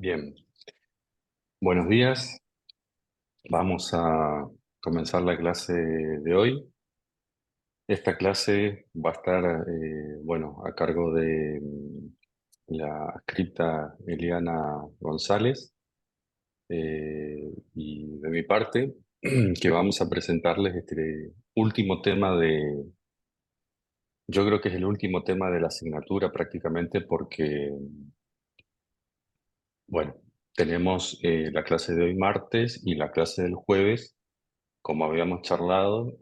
Bien, buenos días. Vamos a comenzar la clase de hoy. Esta clase va a estar, a cargo de la escrita Eliana González y de mi parte, que vamos a presentarles este último tema yo creo que es el último tema de la asignatura prácticamente porque, bueno, tenemos la clase de hoy martes y la clase del jueves. Como habíamos charlado,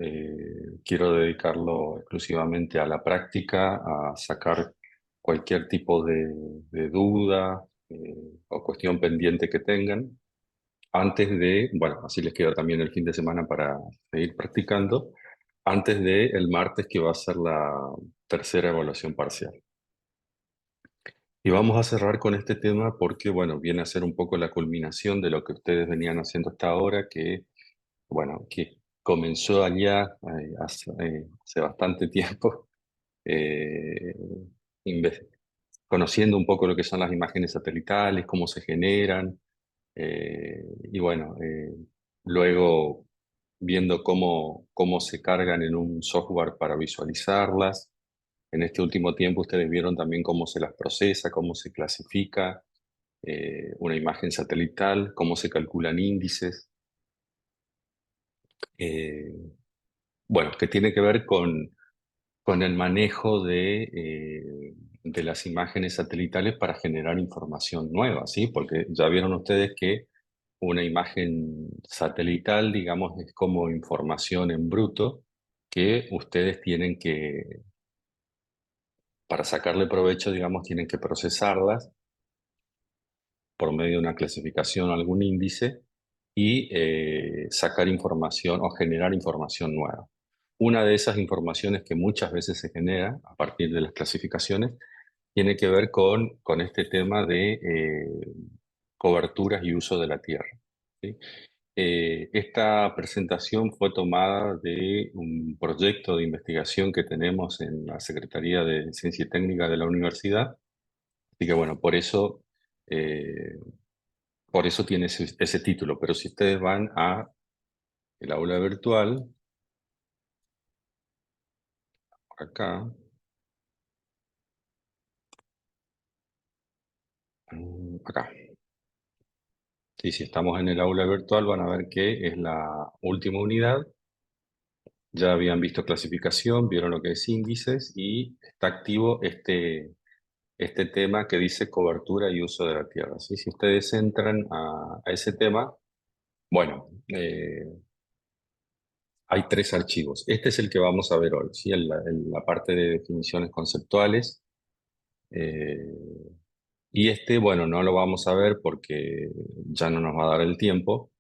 quiero dedicarlo exclusivamente a la práctica, a sacar cualquier tipo de duda o cuestión pendiente que tengan, antes de, bueno, así les queda también el fin de semana para seguir practicando, antes de el martes que va a ser la tercera evaluación parcial. Y vamos a cerrar con este tema porque, bueno, viene a ser un poco la culminación de lo que ustedes venían haciendo hasta ahora, que comenzó allá hace bastante tiempo, eh, inve- conociendo un poco lo que son las imágenes satelitales, cómo se generan, y bueno, luego viendo cómo se cargan en un software para visualizarlas. En este último tiempo ustedes vieron también cómo se las procesa, cómo se clasifica una imagen satelital, cómo se calculan índices. Eh, bueno, que tiene que ver con el manejo de las imágenes satelitales para generar información nueva, ¿sí? Porque ya vieron ustedes que una imagen satelital, digamos, es como información en bruto que ustedes tienen para sacarle provecho, digamos, tienen que procesarlas por medio de una clasificación o algún índice y sacar información o generar información nueva. Una de esas informaciones que muchas veces se genera a partir de las clasificaciones tiene que ver con este tema de coberturas y uso de la tierra, ¿sí? Esta presentación fue tomada de un proyecto de investigación que tenemos en la Secretaría de Ciencia y Técnica de la universidad, así que bueno, eh, por eso tiene ese título, pero si ustedes van a el aula virtual, acá, acá. Sí, si estamos en el aula virtual van a ver que es la última unidad. Ya habían visto clasificación, vieron lo que es índices y está activo este tema que dice cobertura y uso de la tierra, ¿sí? Si ustedes entran a ese tema, bueno, hay tres archivos. Este es el que vamos a ver hoy, ¿sí? En la parte de definiciones conceptuales. eh, y este, bueno, no lo vamos a ver porque ya no nos va a dar el tiempo.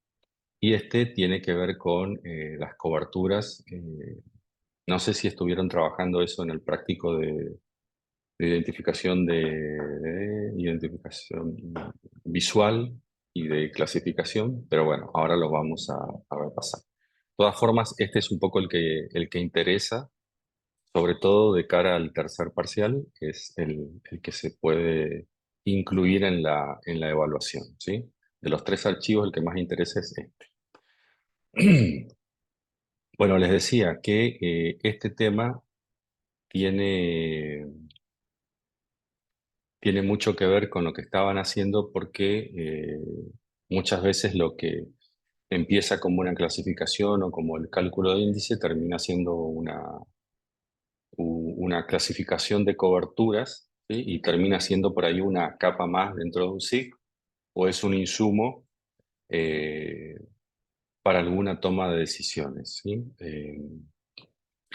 Y este tiene que ver con las coberturas. No sé si estuvieron trabajando eso en el práctico de identificación visual y de clasificación, pero bueno, ahora lo vamos a repasar. De todas formas, este es un poco el que interesa, sobre todo de cara al tercer parcial, que es el que se puede incluir en la evaluación, ¿sí? De los tres archivos, el que más interesa es este. Bueno, les decía que este tema tiene, tiene mucho que ver con lo que estaban haciendo porque muchas veces lo que empieza como una clasificación o como el cálculo de índice termina siendo una clasificación de coberturas, ¿sí? Y termina siendo por ahí una capa más dentro de un SIG o es un insumo eh, para alguna toma de decisiones, ¿sí?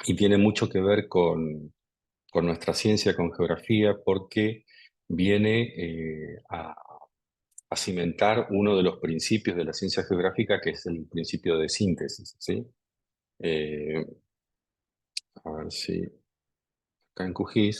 Y tiene mucho que ver con nuestra ciencia, con geografía, porque viene a cimentar uno de los principios de la ciencia geográfica, que es el principio de síntesis, ¿sí? Eh, a ver si acá en QGIS.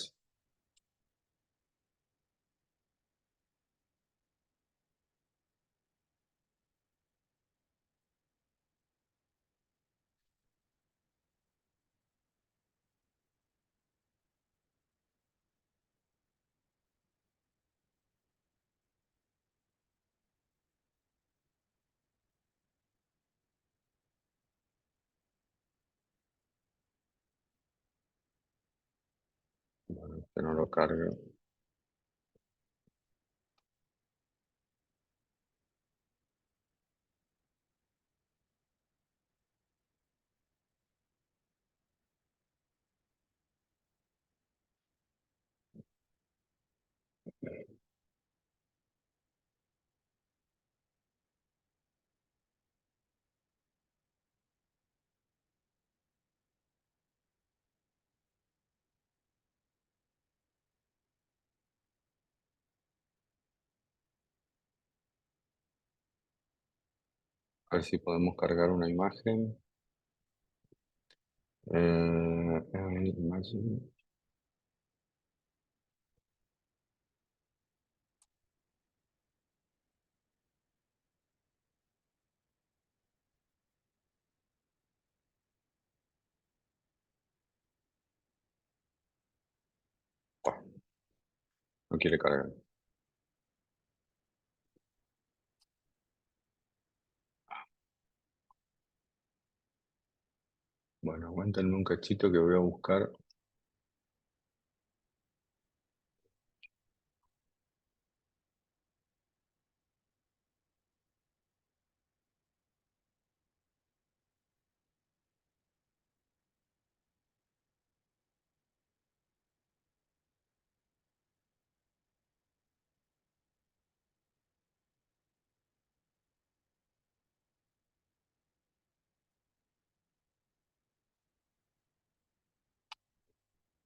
que no lo cargue. A ver si podemos cargar una imagen. Imagen. Buah, no quiere cargar. Bueno, aguántenme un cachito que voy a buscar.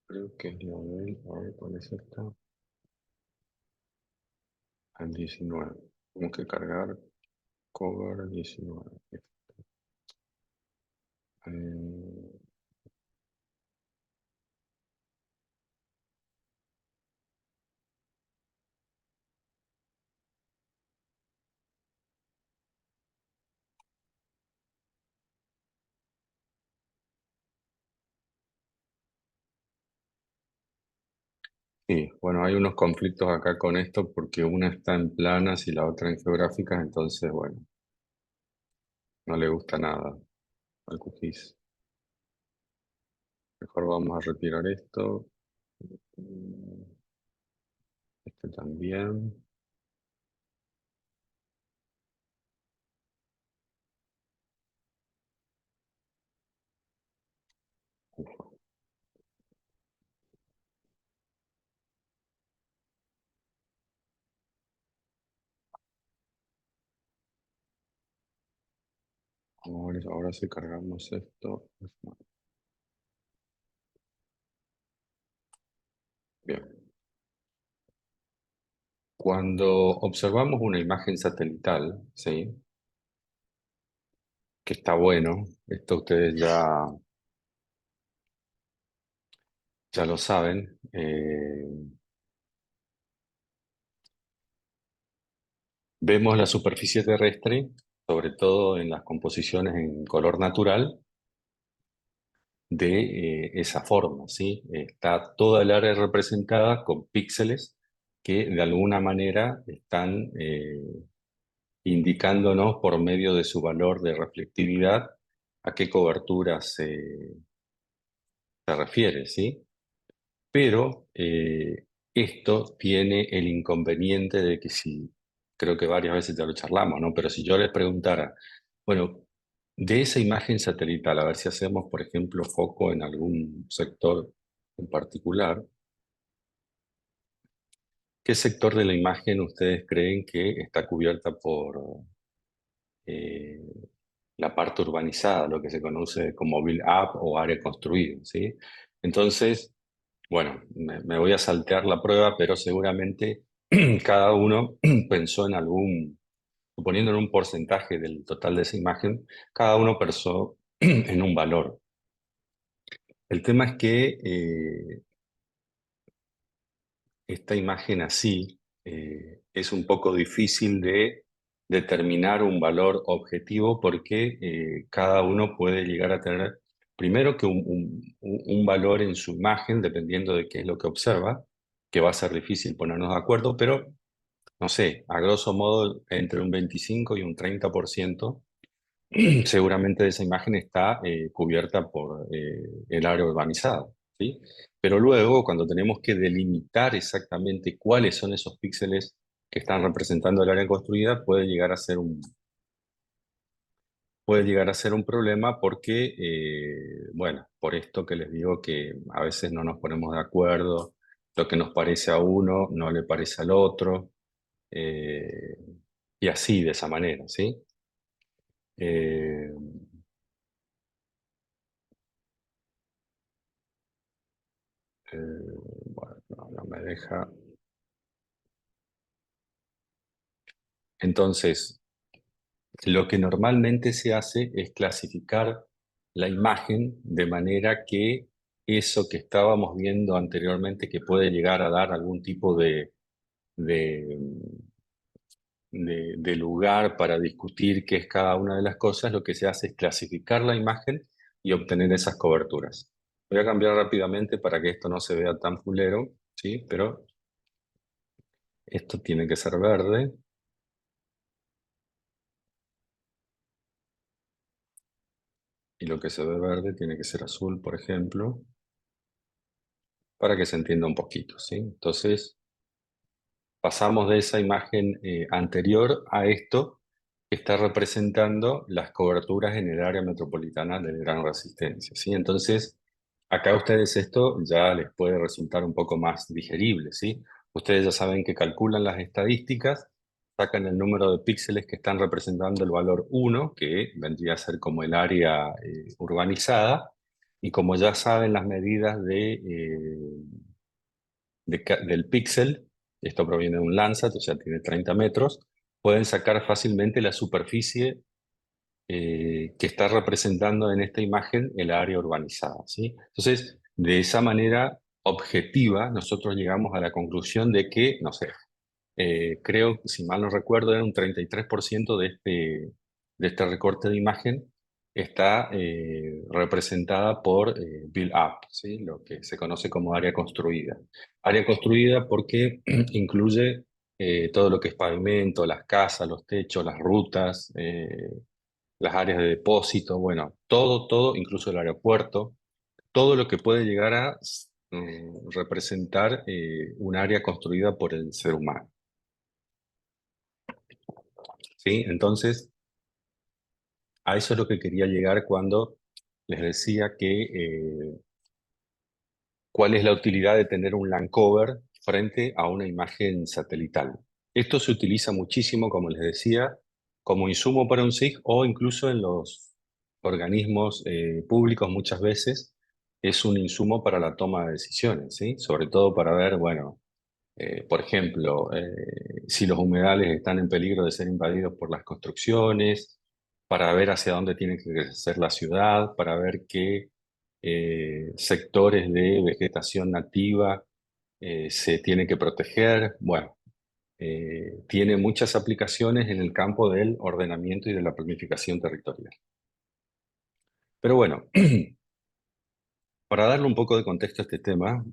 Creo que es la del, a ver cuál es esta. El 19. Tenemos que cargar cover 19. Eh, sí, bueno, hay unos conflictos acá con esto porque una está en planas y la otra en geográficas, entonces, bueno, no le gusta nada al QGIS. Mejor vamos a retirar esto. Este también. Ahora sí cargamos esto. Bien. Cuando observamos una imagen satelital, ¿sí? Que está bueno, esto ustedes ya lo saben. Vemos la superficie terrestre, sobre todo en las composiciones en color natural, de esa forma, ¿sí? Está toda el área representada con píxeles que de alguna manera están indicándonos por medio de su valor de reflectividad a qué cobertura se refiere, ¿sí? Pero esto tiene el inconveniente de que si, creo que varias veces ya lo charlamos, ¿no? Pero si yo les preguntara, bueno, de esa imagen satelital, a ver si hacemos, por ejemplo, foco en algún sector en particular, ¿qué sector de la imagen ustedes creen que está cubierta por eh, la parte urbanizada, lo que se conoce como build-up o área construida, ¿sí? Entonces, bueno, me voy a saltear la prueba, pero seguramente cada uno pensó en algún, suponiendo en un porcentaje del total de esa imagen, cada uno pensó en un valor. El tema es que esta imagen así es un poco difícil de determinar un valor objetivo porque cada uno puede llegar a tener, primero que un valor en su imagen, dependiendo de qué es lo que observa, que va a ser difícil ponernos de acuerdo, pero no sé, a grosso modo, entre un 25 y un 30% seguramente de esa imagen está cubierta por el área urbanizada. ¿sí? Pero luego, cuando tenemos que delimitar exactamente cuáles son esos píxeles que están representando el área construida, puede llegar a ser un problema porque, bueno, por esto que les digo que a veces no nos ponemos de acuerdo, lo que nos parece a uno no le parece al otro, eh, y así, de esa manera, ¿sí? Eh, eh, bueno, no me deja. Entonces, lo que normalmente se hace es clasificar la imagen de manera que eso que estábamos viendo anteriormente, que puede llegar a dar algún tipo de, de lugar para discutir qué es cada una de las cosas, lo que se hace es clasificar la imagen y obtener esas coberturas. Voy a cambiar rápidamente para que esto no se vea tan fulero, ¿sí? Pero esto tiene que ser verde y lo que se ve verde tiene que ser azul, por ejemplo, para que se entienda un poquito, ¿sí? Entonces, pasamos de esa imagen anterior a esto que está representando las coberturas en el área metropolitana de gran resistencia, ¿sí? Entonces, acá a ustedes esto ya les puede resultar un poco más digerible, ¿sí? Ustedes ya saben que calculan las estadísticas, sacan el número de píxeles que están representando el valor 1, que vendría a ser como el área urbanizada, y como ya saben las medidas del píxel, esto proviene de un Landsat, o sea, tiene 30 metros, pueden sacar fácilmente la superficie que está representando en esta imagen el área urbanizada, ¿sí? Entonces, de esa manera objetiva, nosotros llegamos a la conclusión de que, no sé, creo, si mal no recuerdo, era un 33% de este recorte de imagen está representada por build-up, ¿sí? Lo que se conoce como área construida. Área construida porque incluye todo lo que es pavimento, las casas, los techos, las rutas, las áreas de depósito, bueno, todo, incluso el aeropuerto, todo lo que puede llegar a representar un área construida por el ser humano. ¿Sí? Entonces, a eso es lo que quería llegar cuando les decía que cuál es la utilidad de tener un land cover frente a una imagen satelital. Esto se utiliza muchísimo, como les decía, como insumo para un SIG o incluso en los organismos públicos muchas veces es un insumo para la toma de decisiones, ¿sí? Sobre todo para ver, bueno, por ejemplo, si los humedales están en peligro de ser invadidos por las construcciones, para ver hacia dónde tiene que crecer la ciudad, para ver qué sectores de vegetación nativa se tiene que proteger. Bueno, tiene muchas aplicaciones en el campo del ordenamiento y de la planificación territorial. Pero bueno, para darle un poco de contexto a este tema,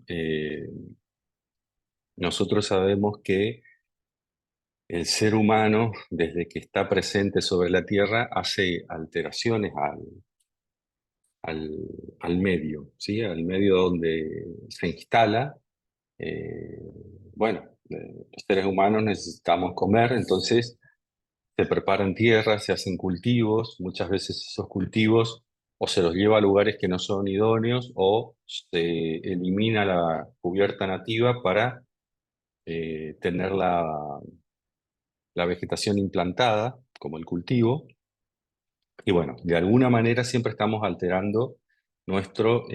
nosotros sabemos que el ser humano, desde que está presente sobre la Tierra, hace alteraciones al, al medio, ¿sí? Al medio donde se instala. Eh, bueno, los seres humanos necesitamos comer, entonces se preparan tierras, se hacen cultivos, muchas veces esos cultivos o se los lleva a lugares que no son idóneos o se elimina la cubierta nativa para tener la vegetación implantada, como el cultivo, y bueno, de alguna manera siempre estamos alterando nuestro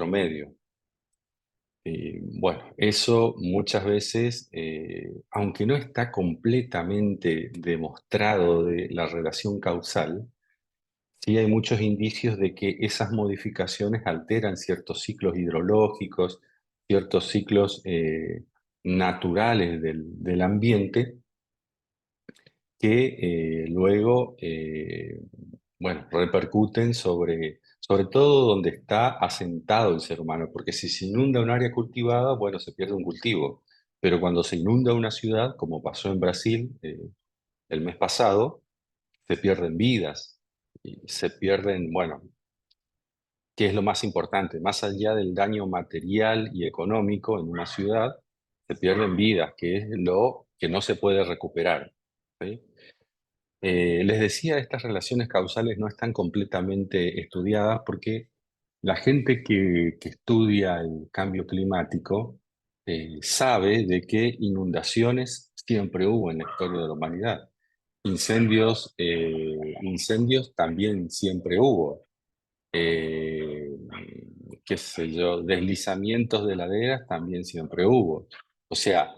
medio. Bueno, eso muchas veces, aunque no está completamente demostrado de la relación causal, sí hay muchos indicios de que esas modificaciones alteran ciertos ciclos hidrológicos, ciertos ciclos naturales del ambiente que luego, bueno, repercuten sobre todo donde está asentado el ser humano, porque si se inunda un área cultivada, bueno, se pierde un cultivo, pero cuando se inunda una ciudad, como pasó en Brasil el mes pasado, se pierden vidas, y se pierden, bueno, que es lo más importante. Más allá del daño material y económico en una ciudad, se pierden vidas, que es lo que no se puede recuperar. ¿Sí? Les decía, estas relaciones causales no están completamente estudiadas porque la gente que estudia el cambio climático sabe de que inundaciones siempre hubo en la historia de la humanidad. Incendios también siempre hubo. Eh, qué sé yo, deslizamientos de laderas también siempre hubo. O sea,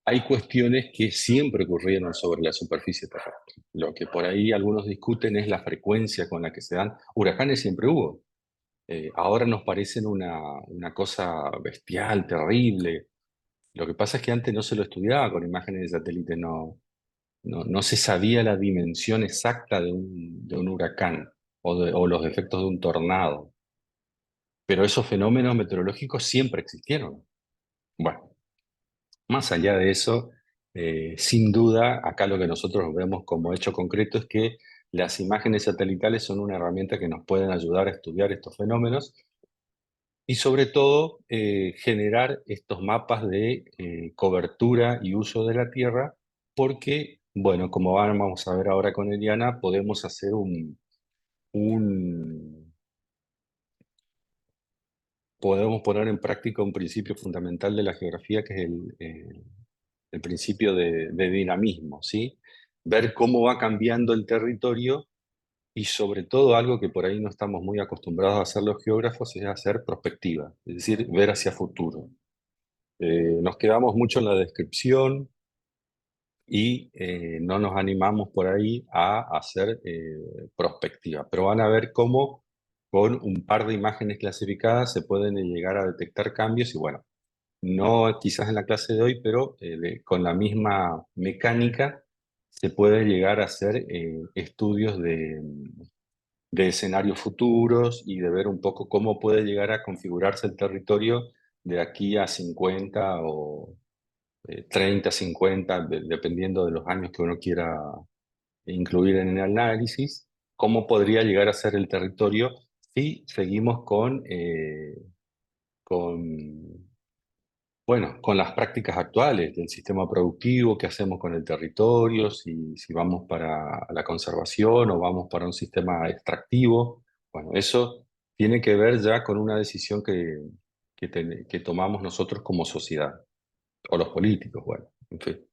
hay cuestiones que siempre ocurrieron sobre la superficie terrestre. Lo que por ahí algunos discuten es la frecuencia con la que se dan. Huracanes siempre hubo. Ahora nos parecen una cosa bestial, terrible. Lo que pasa es que antes no se lo estudiaba con imágenes de satélite, no se sabía la dimensión exacta de un huracán o los efectos de un tornado. Pero esos fenómenos meteorológicos siempre existieron. Bueno, más allá de eso, sin duda, acá lo que nosotros vemos como hecho concreto es que las imágenes satelitales son una herramienta que nos pueden ayudar a estudiar estos fenómenos y sobre todo generar estos mapas de cobertura y uso de la Tierra, porque, bueno, como vamos a ver ahora con Eliana, podemos hacer un, podemos poner en práctica un principio fundamental de la geografía, que es el principio de dinamismo, ¿sí? Ver cómo va cambiando el territorio y sobre todo algo que por ahí no estamos muy acostumbrados a hacer los geógrafos es hacer prospectiva, es decir, ver hacia futuro. Nos quedamos mucho en la descripción y no nos animamos por ahí a hacer prospectiva, pero van a ver cómo con un par de imágenes clasificadas se pueden llegar a detectar cambios y bueno, no quizás en la clase de hoy, pero con la misma mecánica se puede llegar a hacer estudios de escenarios futuros y de ver un poco cómo puede llegar a configurarse el territorio de aquí a 50 o 30, 50, dependiendo de los años que uno quiera incluir en el análisis, cómo podría llegar a ser el territorio si seguimos con bueno, con las prácticas actuales del sistema productivo, qué hacemos con el territorio, si vamos para la conservación o vamos para un sistema extractivo. Bueno, eso tiene que ver ya con una decisión que tomamos nosotros como sociedad, o los políticos, bueno, en fin.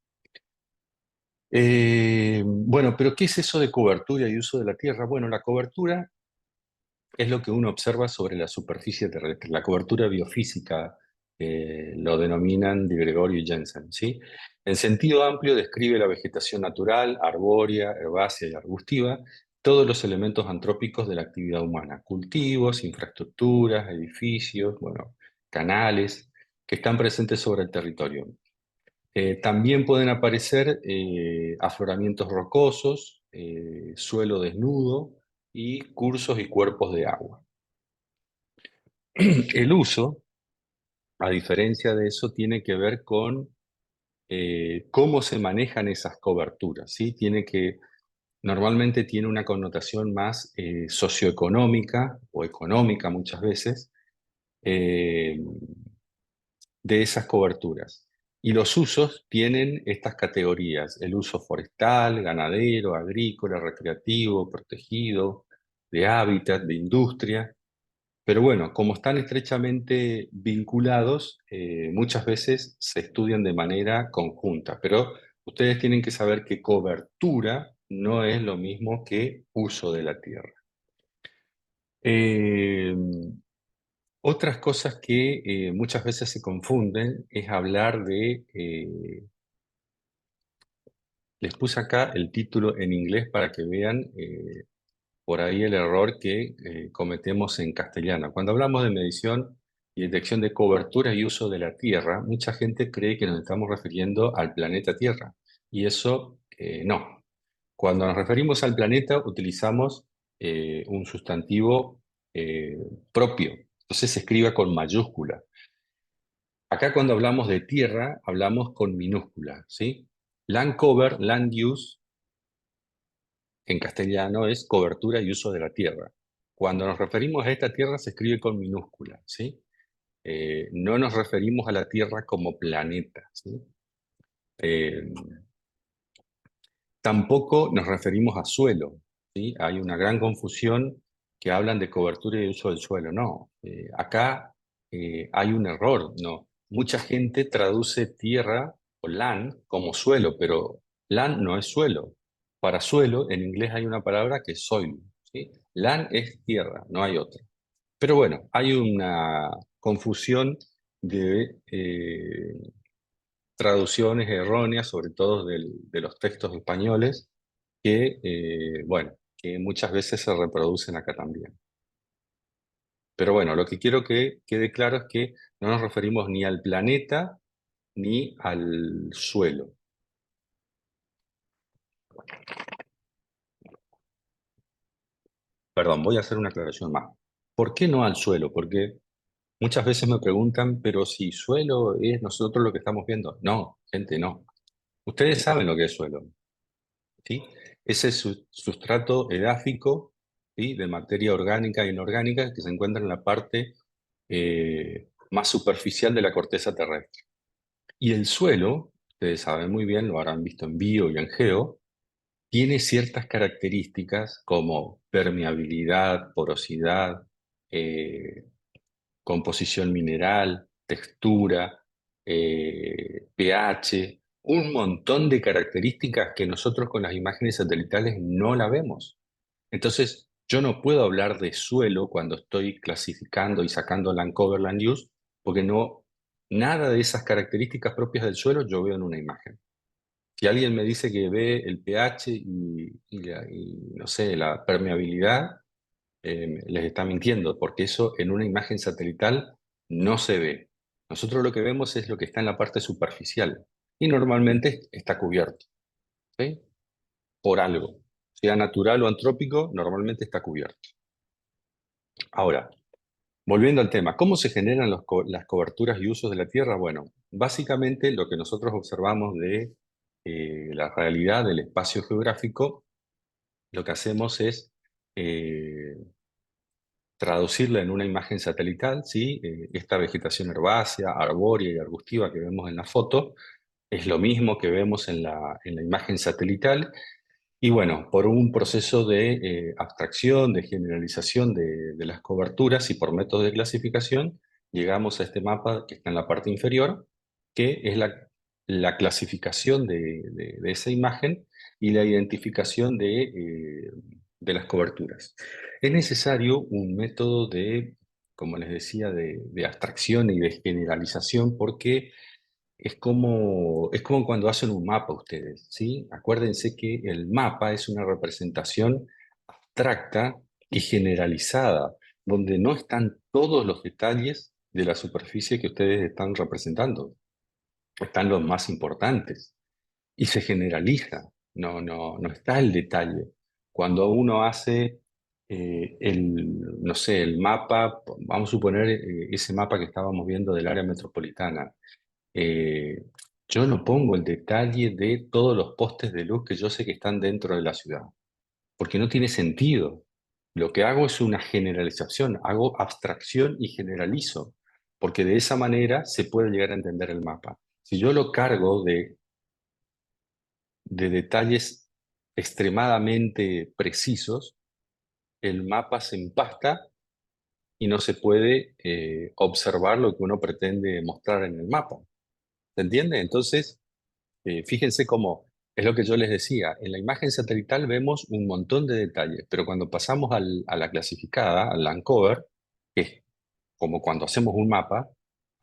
Bueno, pero ¿qué es eso de cobertura y uso de la tierra? Bueno, la cobertura es lo que uno observa sobre la superficie terrestre. La cobertura biofísica lo denominan Di Gregorio y Jensen, ¿sí? En sentido amplio describe la vegetación natural, arbórea, herbácea y arbustiva, todos los elementos antrópicos de la actividad humana, cultivos, infraestructuras, edificios, bueno, canales, que están presentes sobre el territorio. También pueden aparecer afloramientos rocosos, suelo desnudo y cursos y cuerpos de agua. El uso, a diferencia de eso, tiene que ver con cómo se manejan esas coberturas, ¿sí? Normalmente tiene una connotación más socioeconómica o económica muchas veces eh, de esas coberturas. Y los usos tienen estas categorías: el uso forestal, ganadero, agrícola, recreativo, protegido, de hábitat, de industria. Pero bueno, como están estrechamente vinculados, muchas veces se estudian de manera conjunta, pero ustedes tienen que saber que cobertura no es lo mismo que uso de la tierra. Eh, Otras cosas que muchas veces se confunden es hablar les puse acá el título en inglés para que vean por ahí el error que cometemos en castellano. Cuando hablamos de medición y detección de cobertura y uso de la Tierra, mucha gente cree que nos estamos refiriendo al planeta Tierra, y eso no. Cuando nos referimos al planeta, utilizamos un sustantivo eh, propio, entonces se escribe con mayúscula. Acá cuando hablamos de tierra, hablamos con minúscula, ¿sí? Land cover, land use, en castellano es cobertura y uso de la tierra. cuando nos referimos a esta Tierra se escribe con minúscula, ¿sí? No nos referimos a la Tierra como planeta, ¿sí? Eh, Tampoco nos referimos a suelo, ¿sí? Hay una gran confusión que hablan de cobertura y uso del suelo. No, acá hay un error, no. Mucha gente traduce tierra o land como suelo, pero land no es suelo. Para suelo, en inglés hay una palabra que es soil, ¿sí? Land es tierra, no hay otra. Pero bueno, hay una confusión de traducciones erróneas, sobre todo de los textos españoles, que, bueno, que muchas veces se reproducen acá también. Pero bueno, lo que quiero que quede claro es que no nos referimos ni al planeta ni al suelo. Perdón, voy a hacer una aclaración más. ¿Por qué no al suelo? Porque muchas veces me preguntan, pero si suelo es nosotros lo que estamos viendo. No, gente, no. Ustedes saben lo que es suelo, ¿sí? Ese sustrato edáfico, ¿sí? De materia orgánica e inorgánica que se encuentra en la parte más superficial de la corteza terrestre. Y el suelo, ustedes saben muy bien, lo habrán visto en bio y en geo, tiene ciertas características como permeabilidad, porosidad, eh, composición mineral, textura, pH, un montón de características que nosotros con las imágenes satelitales no la vemos. Entonces, yo no puedo hablar de suelo cuando estoy clasificando y sacando land cover, land use, porque no, nada de esas características propias del suelo yo veo en una imagen. Si alguien me dice que ve el pH y, no sé, la permeabilidad, les está mintiendo, porque eso en una imagen satelital no se ve. Nosotros lo que vemos es lo que está en la parte superficial y normalmente está cubierto, ¿sí? Por algo, sea natural o antrópico, normalmente está cubierto. Ahora, volviendo al tema, ¿cómo se generan las coberturas y usos de la Tierra? Bueno, básicamente lo que nosotros observamos de la realidad del espacio geográfico, lo que hacemos es eh, traducirla en una imagen satelital, ¿sí? Esta vegetación herbácea, arbórea y arbustiva que vemos en la foto es lo mismo que vemos en la imagen satelital. Y bueno, por un proceso de abstracción, de generalización de las coberturas y por métodos de clasificación, llegamos a este mapa que está en la parte inferior, que es la clasificación de esa imagen y la identificación de las coberturas. Es necesario un método de, como les decía, de abstracción y de generalización porque es como cuando hacen un mapa ustedes, ¿sí? Acuérdense que el mapa es una representación abstracta y generalizada, donde no están todos los detalles de la superficie que ustedes están representando. Están los más importantes y se generaliza, no está el detalle. Cuando uno hace no sé, el mapa, vamos a suponer ese mapa que estábamos viendo del área metropolitana, eh, yo no pongo el detalle de todos los postes de luz que yo sé que están dentro de la ciudad, porque no tiene sentido. Lo que hago es una generalización, hago abstracción y generalizo, porque de esa manera se puede llegar a entender el mapa. Si yo lo cargo de detalles extremadamente precisos, el mapa se empasta y no se puede observar lo que uno pretende mostrar en el mapa. ¿Se entiende? Entonces, fíjense cómo es lo que yo les decía. En la imagen satelital vemos un montón de detalles, pero cuando pasamos a la clasificada, al land cover, que es como cuando hacemos un mapa,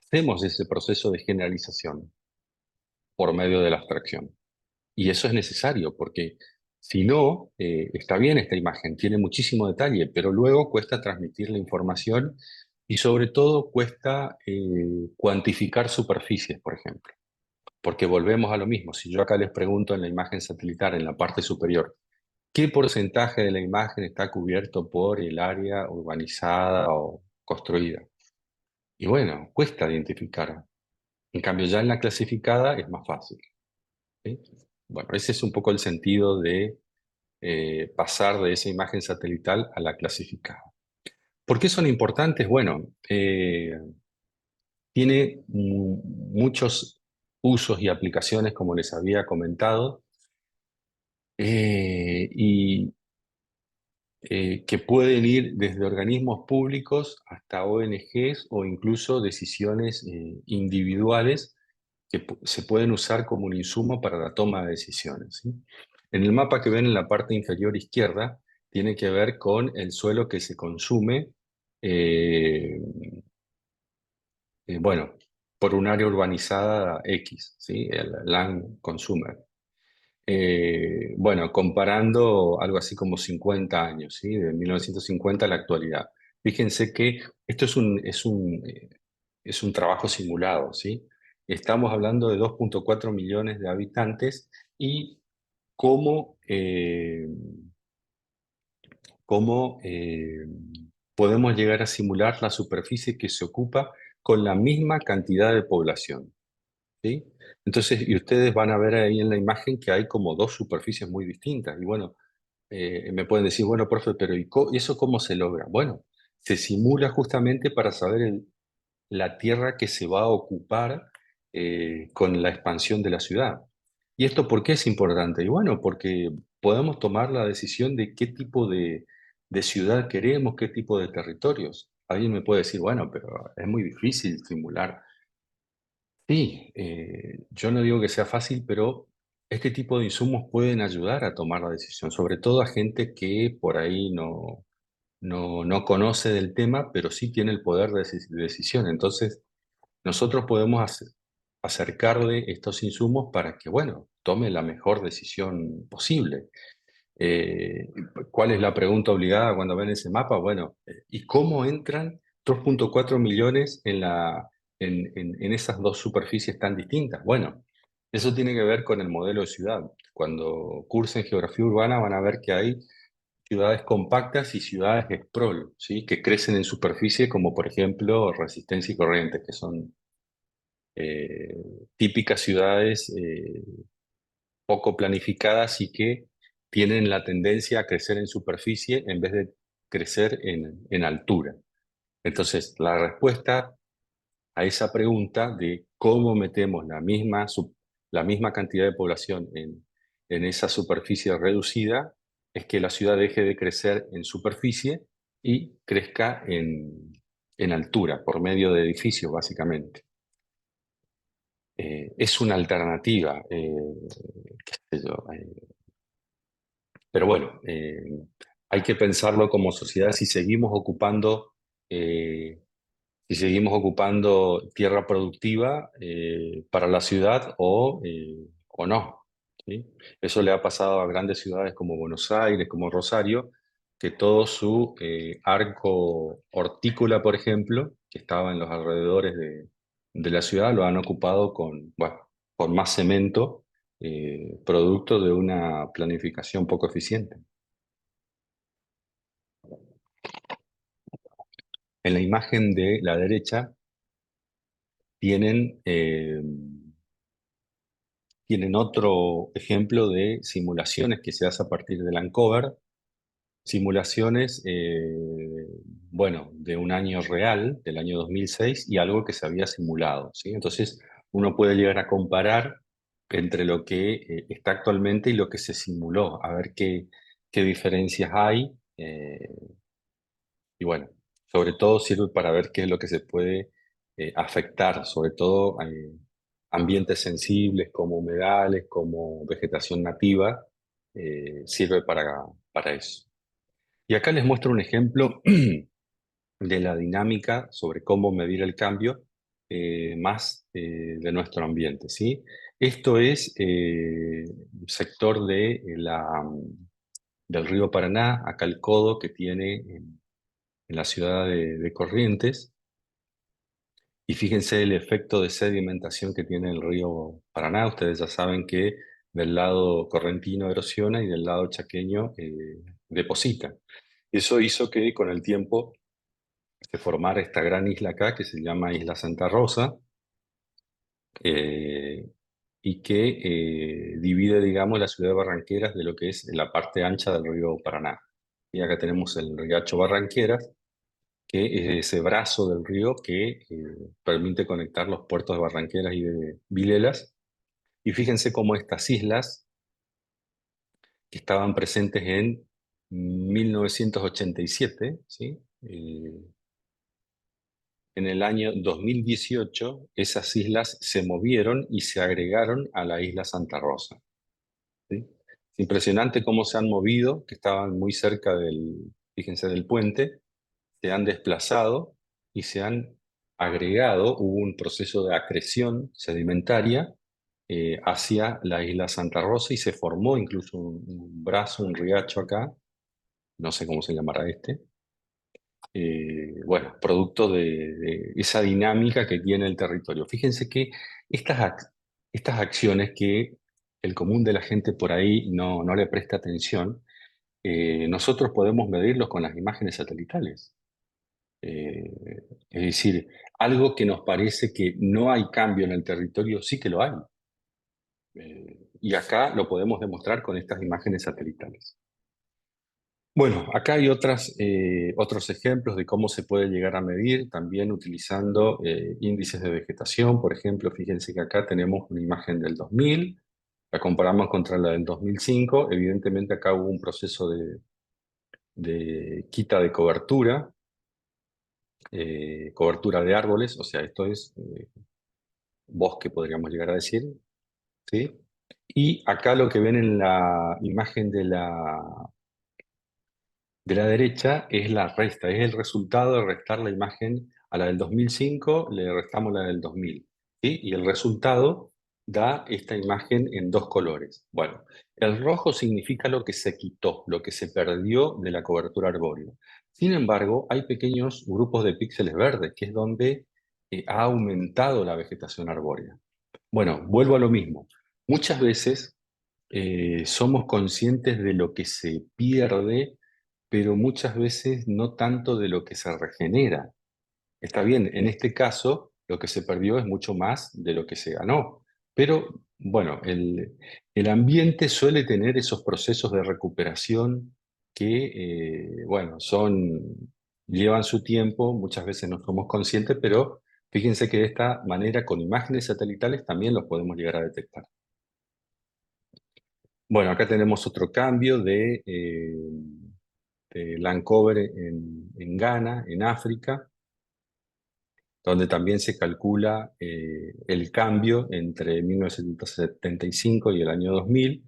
hacemos ese proceso de generalización por medio de la abstracción. Y eso es necesario porque si no, está bien esta imagen, tiene muchísimo detalle, pero luego cuesta transmitir la información y sobre todo cuesta cuantificar superficies, por ejemplo. Porque volvemos a lo mismo. Si yo acá les pregunto en la imagen satelital, en la parte superior, ¿qué porcentaje de la imagen está cubierto por el área urbanizada o construida? Y bueno, cuesta identificar. En cambio, ya en la clasificada es más fácil, ¿sí? Bueno, ese es un poco el sentido de pasar de esa imagen satelital a la clasificada. ¿Por qué son importantes? Bueno, tiene muchos usos y aplicaciones, como les había comentado, y que pueden ir desde organismos públicos hasta ONGs o incluso decisiones individuales que se pueden usar como un insumo para la toma de decisiones, ¿sí? En el mapa que ven en la parte inferior izquierda, tiene que ver con el suelo que se consume, eh, bueno, por un área urbanizada X, ¿sí? El land consumer. Bueno, comparando algo así como 50 años, ¿sí? De 1950 a la actualidad. Fíjense que esto es un trabajo simulado, ¿sí? Estamos hablando de 2,4 millones de habitantes y cómo, cómo podemos llegar a simular la superficie que se ocupa con la misma cantidad de población, ¿sí? Entonces, y ustedes van a ver ahí en la imagen que hay como dos superficies muy distintas. Y bueno, me pueden decir, bueno, profe, pero ¿y eso cómo se logra? Bueno, se simula justamente para saber la tierra que se va a ocupar con la expansión de la ciudad. ¿Y esto por qué es importante? Y bueno, porque podemos tomar la decisión de qué tipo de ciudad queremos, qué tipo de territorios. Alguien me puede decir, bueno, pero es muy difícil simular. Sí, yo no digo que sea fácil, pero este tipo de insumos pueden ayudar a tomar la decisión, sobre todo a gente que por ahí no conoce del tema, pero sí tiene el poder de decisión. Entonces, nosotros podemos acercarle estos insumos para que, bueno, tome la mejor decisión posible. Eh, ¿Cuál es la pregunta obligada cuando ven ese mapa? Bueno, ¿y cómo entran 2,4 millones en esas dos superficies tan distintas? Bueno, eso tiene que ver con el modelo de ciudad. Cuando cursen geografía urbana van a ver que hay ciudades compactas y ciudades sprawl, ¿sí? Que crecen en superficie, como por ejemplo Resistencia y Corrientes, que son eh, típicas ciudades poco planificadas y que tienen la tendencia a crecer en superficie en vez de crecer en altura. Entonces, la respuesta a esa pregunta de cómo metemos la misma cantidad de población en esa superficie reducida es que la ciudad deje de crecer en superficie y crezca en altura, por medio de edificios, básicamente. Es una alternativa, qué sé yo, pero bueno, hay que pensarlo como sociedad eh, si seguimos ocupando tierra productiva para la ciudad o no, ¿sí? Eso le ha pasado a grandes ciudades como Buenos Aires, como Rosario, que todo su arco hortícola, por ejemplo, que estaba en los alrededores de la ciudad, lo han ocupado bueno, con más cemento, producto de una planificación poco eficiente. En la imagen de la derecha tienen, tienen otro ejemplo de simulaciones que se hace a partir del Ancover, simulaciones, bueno, de un año real, del año 2006, y algo que se había simulado, ¿sí? Entonces, uno puede llegar a comparar entre lo que está actualmente y lo que se simuló, a ver qué diferencias hay. Y bueno, sobre todo sirve para ver qué es lo que se puede afectar, sobre todo ambientes sensibles como humedales, como vegetación nativa, sirve para eso. Y acá les muestro un ejemplo de la dinámica sobre cómo medir el cambio más de nuestro ambiente, ¿sí? Esto es un sector del río Paraná, acá el codo que tiene en la ciudad de Corrientes. Y fíjense el efecto de sedimentación que tiene el río Paraná. Ustedes ya saben que del lado correntino erosiona y del lado chaqueño deposita. Eso hizo que con el tiempo se formara esta gran isla acá que se llama Isla Santa Rosa eh, y que divide, digamos, la ciudad de Barranqueras de lo que es la parte ancha del río Paraná. Y acá tenemos el riacho Barranqueras, que es ese brazo del río que permite conectar los puertos de Barranqueras y de Vilelas. Y fíjense cómo estas islas que estaban presentes en 1987, ¿sí? En el año 2018, esas islas se movieron y se agregaron a la isla Santa Rosa, ¿sí? Es impresionante cómo se han movido, que estaban muy cerca fíjense, del puente, se han desplazado y se han agregado, hubo un proceso de acreción sedimentaria hacia la isla Santa Rosa y se formó incluso un brazo, un riacho acá, no sé cómo se llamará este, bueno, producto de esa dinámica que tiene el territorio. Fíjense que estas acciones que el común de la gente por ahí no le presta atención, nosotros podemos medirlos con las imágenes satelitales. Eh, es decir, algo que nos parece que no hay cambio en el territorio, sí que lo hay. Y acá lo podemos demostrar con estas imágenes satelitales. Bueno, acá hay otros ejemplos de cómo se puede llegar a medir, también utilizando índices de vegetación. Por ejemplo, fíjense que acá tenemos una imagen del 2000, la comparamos contra la del 2005. Evidentemente acá hubo un proceso de quita de cobertura de árboles, o sea, esto es bosque, podríamos llegar a decir, ¿sí? Y acá lo que ven en la imagen de la derecha es la resta, es el resultado de restar la imagen a la del 2005, le restamos la del 2000, ¿sí? Y el resultado da esta imagen en dos colores. Bueno, el rojo significa lo que se quitó, lo que se perdió de la cobertura arbórea. Sin embargo, hay pequeños grupos de píxeles verdes, que es donde ha aumentado la vegetación arbórea. Bueno, vuelvo a lo mismo. Muchas veces somos conscientes de lo que se pierde, pero muchas veces no tanto de lo que se regenera. Está bien, en este caso lo que se perdió es mucho más de lo que se ganó, pero bueno, el ambiente suele tener esos procesos de recuperación que, bueno, llevan su tiempo, muchas veces no somos conscientes, pero fíjense que de esta manera, con imágenes satelitales, también los podemos llegar a detectar. Bueno, acá tenemos otro cambio de Lancaster en Ghana, en África, donde también se calcula el cambio entre 1975 y el año 2000.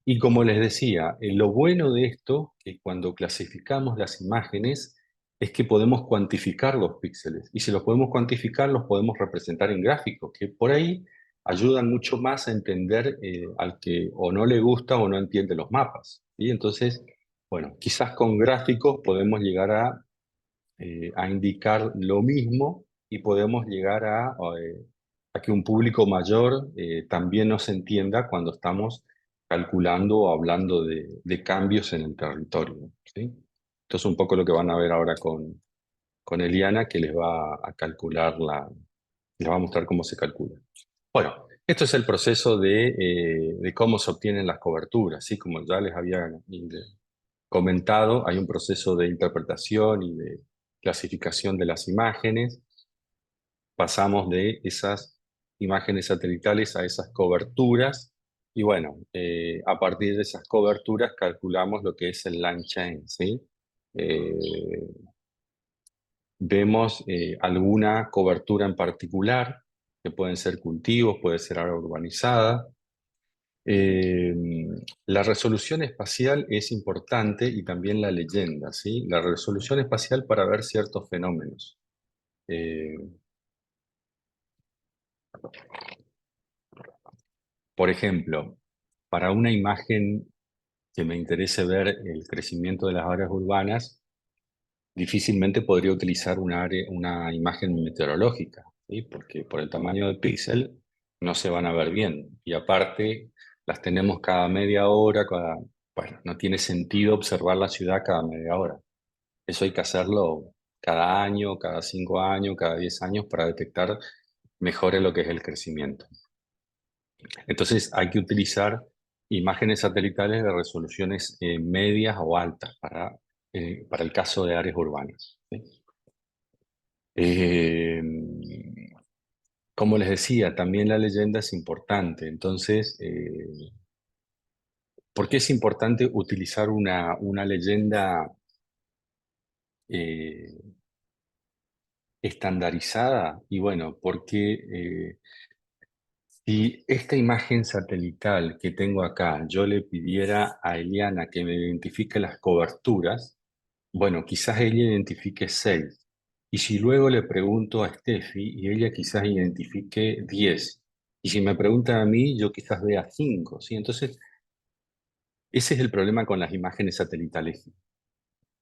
Y como les decía, lo bueno de esto, que cuando clasificamos las imágenes, es que podemos cuantificar los píxeles. Y si los podemos cuantificar, los podemos representar en gráficos, que por ahí ayudan mucho más a entender al que o no le gusta o no entiende los mapas. ¿Sí? Entonces, bueno, quizás con gráficos podemos llegar a indicar lo mismo y podemos llegar a que un público mayor también nos entienda cuando estamos calculando o hablando de cambios en el territorio, ¿sí? Esto es un poco lo que van a ver ahora con Eliana, que les va a calcular les va a mostrar cómo se calcula. Bueno, esto es el proceso de cómo se obtienen las coberturas, ¿sí? Como ya les había comentado, hay un proceso de interpretación y de clasificación de las imágenes. Pasamos de esas imágenes satelitales a esas coberturas y bueno, a partir de esas coberturas calculamos lo que es el land chain, ¿sí? Eh, Vemos alguna cobertura en particular, que pueden ser cultivos, puede ser área urbanizada. Eh, la resolución espacial es importante y también la leyenda, ¿sí? La resolución espacial para ver ciertos fenómenos. Eh, por ejemplo, para una imagen que me interese ver el crecimiento de las áreas urbanas, difícilmente podría utilizar una imagen meteorológica, ¿sí? Porque por el tamaño del píxel no se van a ver bien. Y aparte, las tenemos cada media hora, bueno, no tiene sentido observar la ciudad cada media hora. Eso hay que hacerlo cada año, cada 5 años, cada 10 años para detectar mejor lo que es el crecimiento. Entonces hay que utilizar imágenes satelitales de resoluciones medias o altas para el caso de áreas urbanas, ¿sí? Eh, Como les decía, también la leyenda es importante. Entonces, ¿por qué es importante utilizar una leyenda eh, estandarizada? Y bueno, porque si esta imagen satelital que tengo acá, yo le pidiera a Eliana que me identifique las coberturas, bueno, quizás ella identifique 6. Y si luego le pregunto a Steffi y ella quizás identifique 10. Y si me preguntan a mí, yo quizás vea 5, ¿sí? Entonces, ese es el problema con las imágenes satelitales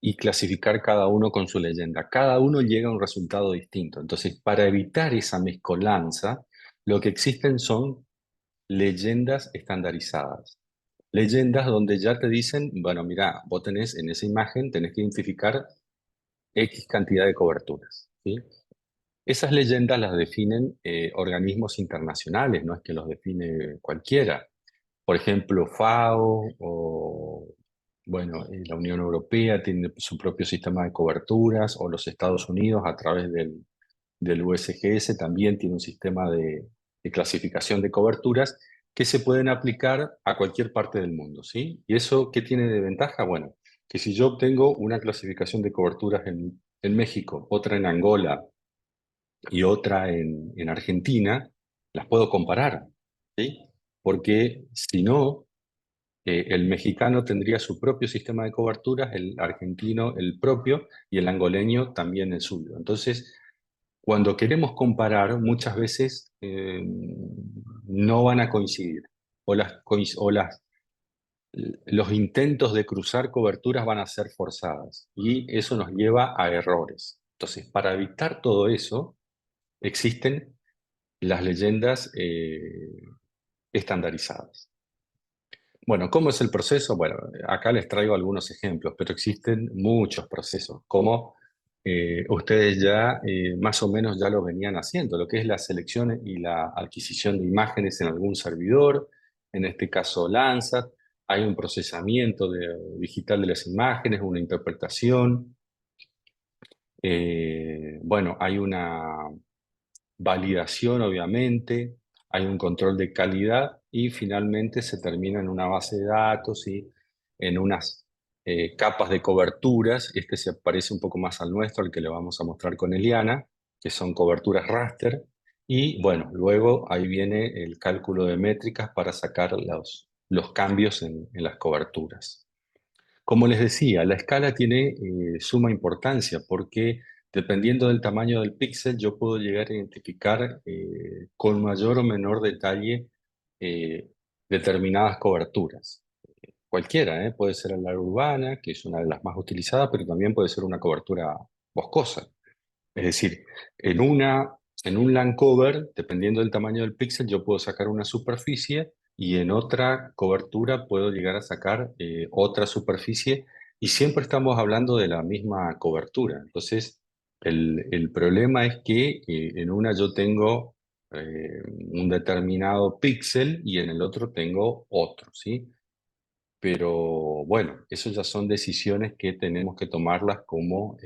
y clasificar cada uno con su leyenda. Cada uno llega a un resultado distinto. Entonces, para evitar esa mezcolanza, lo que existen son leyendas estandarizadas. Leyendas donde ya te dicen, bueno, mira, vos tenés en esa imagen, tenés que identificar X cantidad de coberturas, ¿sí? Esas leyendas las definen organismos internacionales, no es que los define cualquiera. Por ejemplo, FAO o, bueno, la Unión Europea tiene su propio sistema de coberturas, o los Estados Unidos a través del USGS también tiene un sistema de clasificación de coberturas que se pueden aplicar a cualquier parte del mundo, ¿sí? ¿Y eso qué tiene de ventaja? Bueno, que si yo obtengo una clasificación de coberturas en México, otra en Angola y otra en Argentina, las puedo comparar, ¿sí? Porque si no, el mexicano tendría su propio sistema de coberturas, el argentino el propio y el angoleño también el suyo. Entonces, cuando queremos comparar, muchas veces no van a coincidir o los intentos de cruzar coberturas van a ser forzadas y eso nos lleva a errores. Entonces, para evitar todo eso, existen las leyendas estandarizadas. Bueno, ¿cómo es el proceso? Bueno, acá les traigo algunos ejemplos, pero existen muchos procesos, como ustedes ya más o menos ya lo venían haciendo, lo que es la selección y la adquisición de imágenes en algún servidor, en este caso Landsat, hay un procesamiento digital de las imágenes, una interpretación, bueno, hay una validación, obviamente, hay un control de calidad y finalmente se termina en una base de datos y en unas capas de coberturas. Este se parece un poco más al nuestro, al que le vamos a mostrar con Eliana, que son coberturas raster. Y bueno, luego ahí viene el cálculo de métricas para sacar los cambios en las coberturas. Como les decía, la escala tiene suma importancia porque dependiendo del tamaño del píxel, yo puedo llegar a identificar con mayor o menor detalle eh, determinadas coberturas. Cualquiera, puede ser el área urbana, que es una de las más utilizadas, pero también puede ser una cobertura boscosa. Es decir, en un land cover, dependiendo del tamaño del píxel, yo puedo sacar una superficie y en otra cobertura puedo llegar a sacar otra superficie y siempre estamos hablando de la misma cobertura. Entonces, el problema es que en una yo tengo un determinado píxel y en el otro tengo otro, ¿sí? Pero bueno, eso ya son decisiones que tenemos que tomarlas como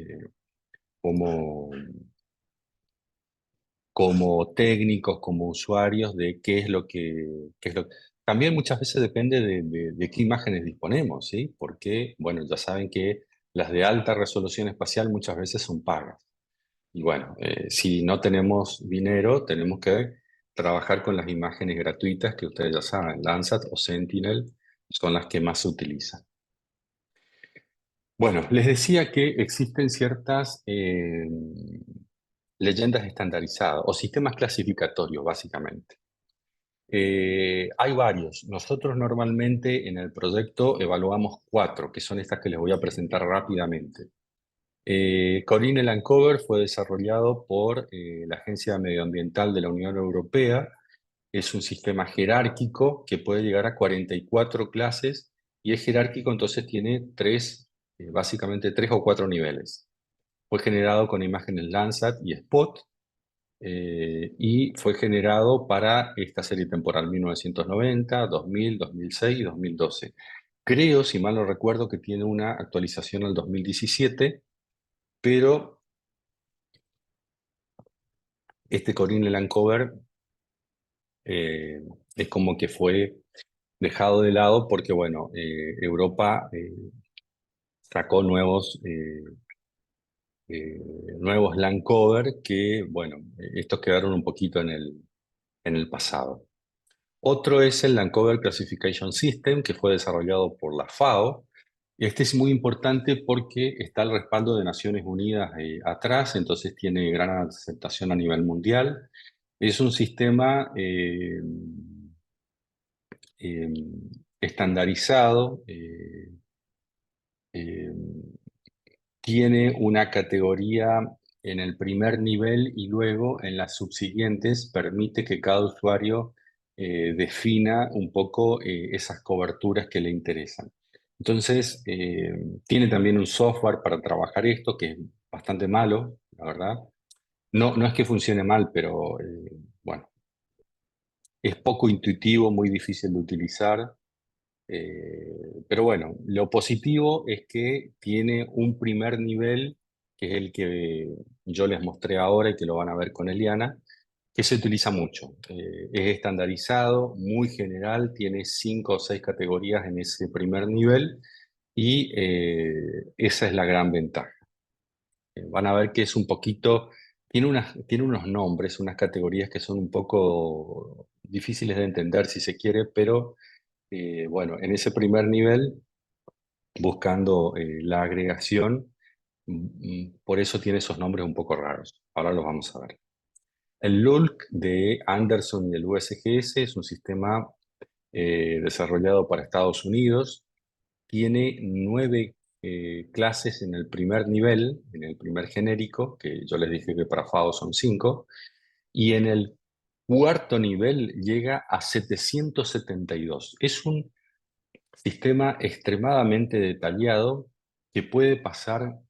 como técnicos, como usuarios, de qué es lo qué es lo. También muchas veces depende de qué imágenes disponemos, ¿sí? Porque, bueno, ya saben que las de alta resolución espacial muchas veces son pagas. Y bueno, si no tenemos dinero, tenemos que trabajar con las imágenes gratuitas que ustedes ya saben, Landsat o Sentinel son las que más se utilizan. Bueno, les decía que existen ciertas leyendas estandarizadas o sistemas clasificatorios, básicamente. Hay varios. Nosotros normalmente en el proyecto evaluamos 4, que son estas que les voy a presentar rápidamente. Corine Landcover fue desarrollado por la Agencia Medioambiental de la Unión Europea. Es un sistema jerárquico que puede llegar a 44 clases y es jerárquico, entonces tiene básicamente 3 o 4 niveles. Fue generado con imágenes Landsat y Spot y fue generado para esta serie temporal 1990, 2000, 2006 y 2012. Creo, si mal no recuerdo, que tiene una actualización al 2017, pero Este Corine Lancover eh, es como que fue dejado de lado porque, bueno, Europa sacó eh, nuevos Land Cover que, bueno, estos quedaron un poquito en el pasado. Otro es el Land Cover Classification System, que fue desarrollado por la FAO. Este es muy importante porque está el respaldo de Naciones Unidas atrás, entonces tiene gran aceptación a nivel mundial. Es un sistema eh, estandarizado, eh, tiene una categoría en el primer nivel y luego en las subsiguientes permite que cada usuario defina un poco esas coberturas que le interesan. Entonces, tiene también un software para trabajar esto que es bastante malo, la verdad. No, no es que funcione mal, pero bueno, es poco intuitivo, muy difícil de utilizar. Pero bueno, lo positivo es que tiene un primer nivel, que es el que yo les mostré ahora y que lo van a ver con Eliana, que se utiliza mucho. Es estandarizado, muy general, tiene 5 o 6 categorías en ese primer nivel y esa es la gran ventaja. Van a ver que es un poquito, tiene unos nombres, unas categorías que son un poco difíciles de entender si se quiere, pero bueno, en ese primer nivel, buscando la agregación, por eso tiene esos nombres un poco raros. Ahora los vamos a ver. El LULC de Anderson y el USGS es un sistema desarrollado para Estados Unidos. Tiene 9 clases en el primer nivel, en el primer genérico, que yo les dije que para FAO son 5, y en el cuarto nivel llega a 772. Es un sistema extremadamente detallado que puede pasar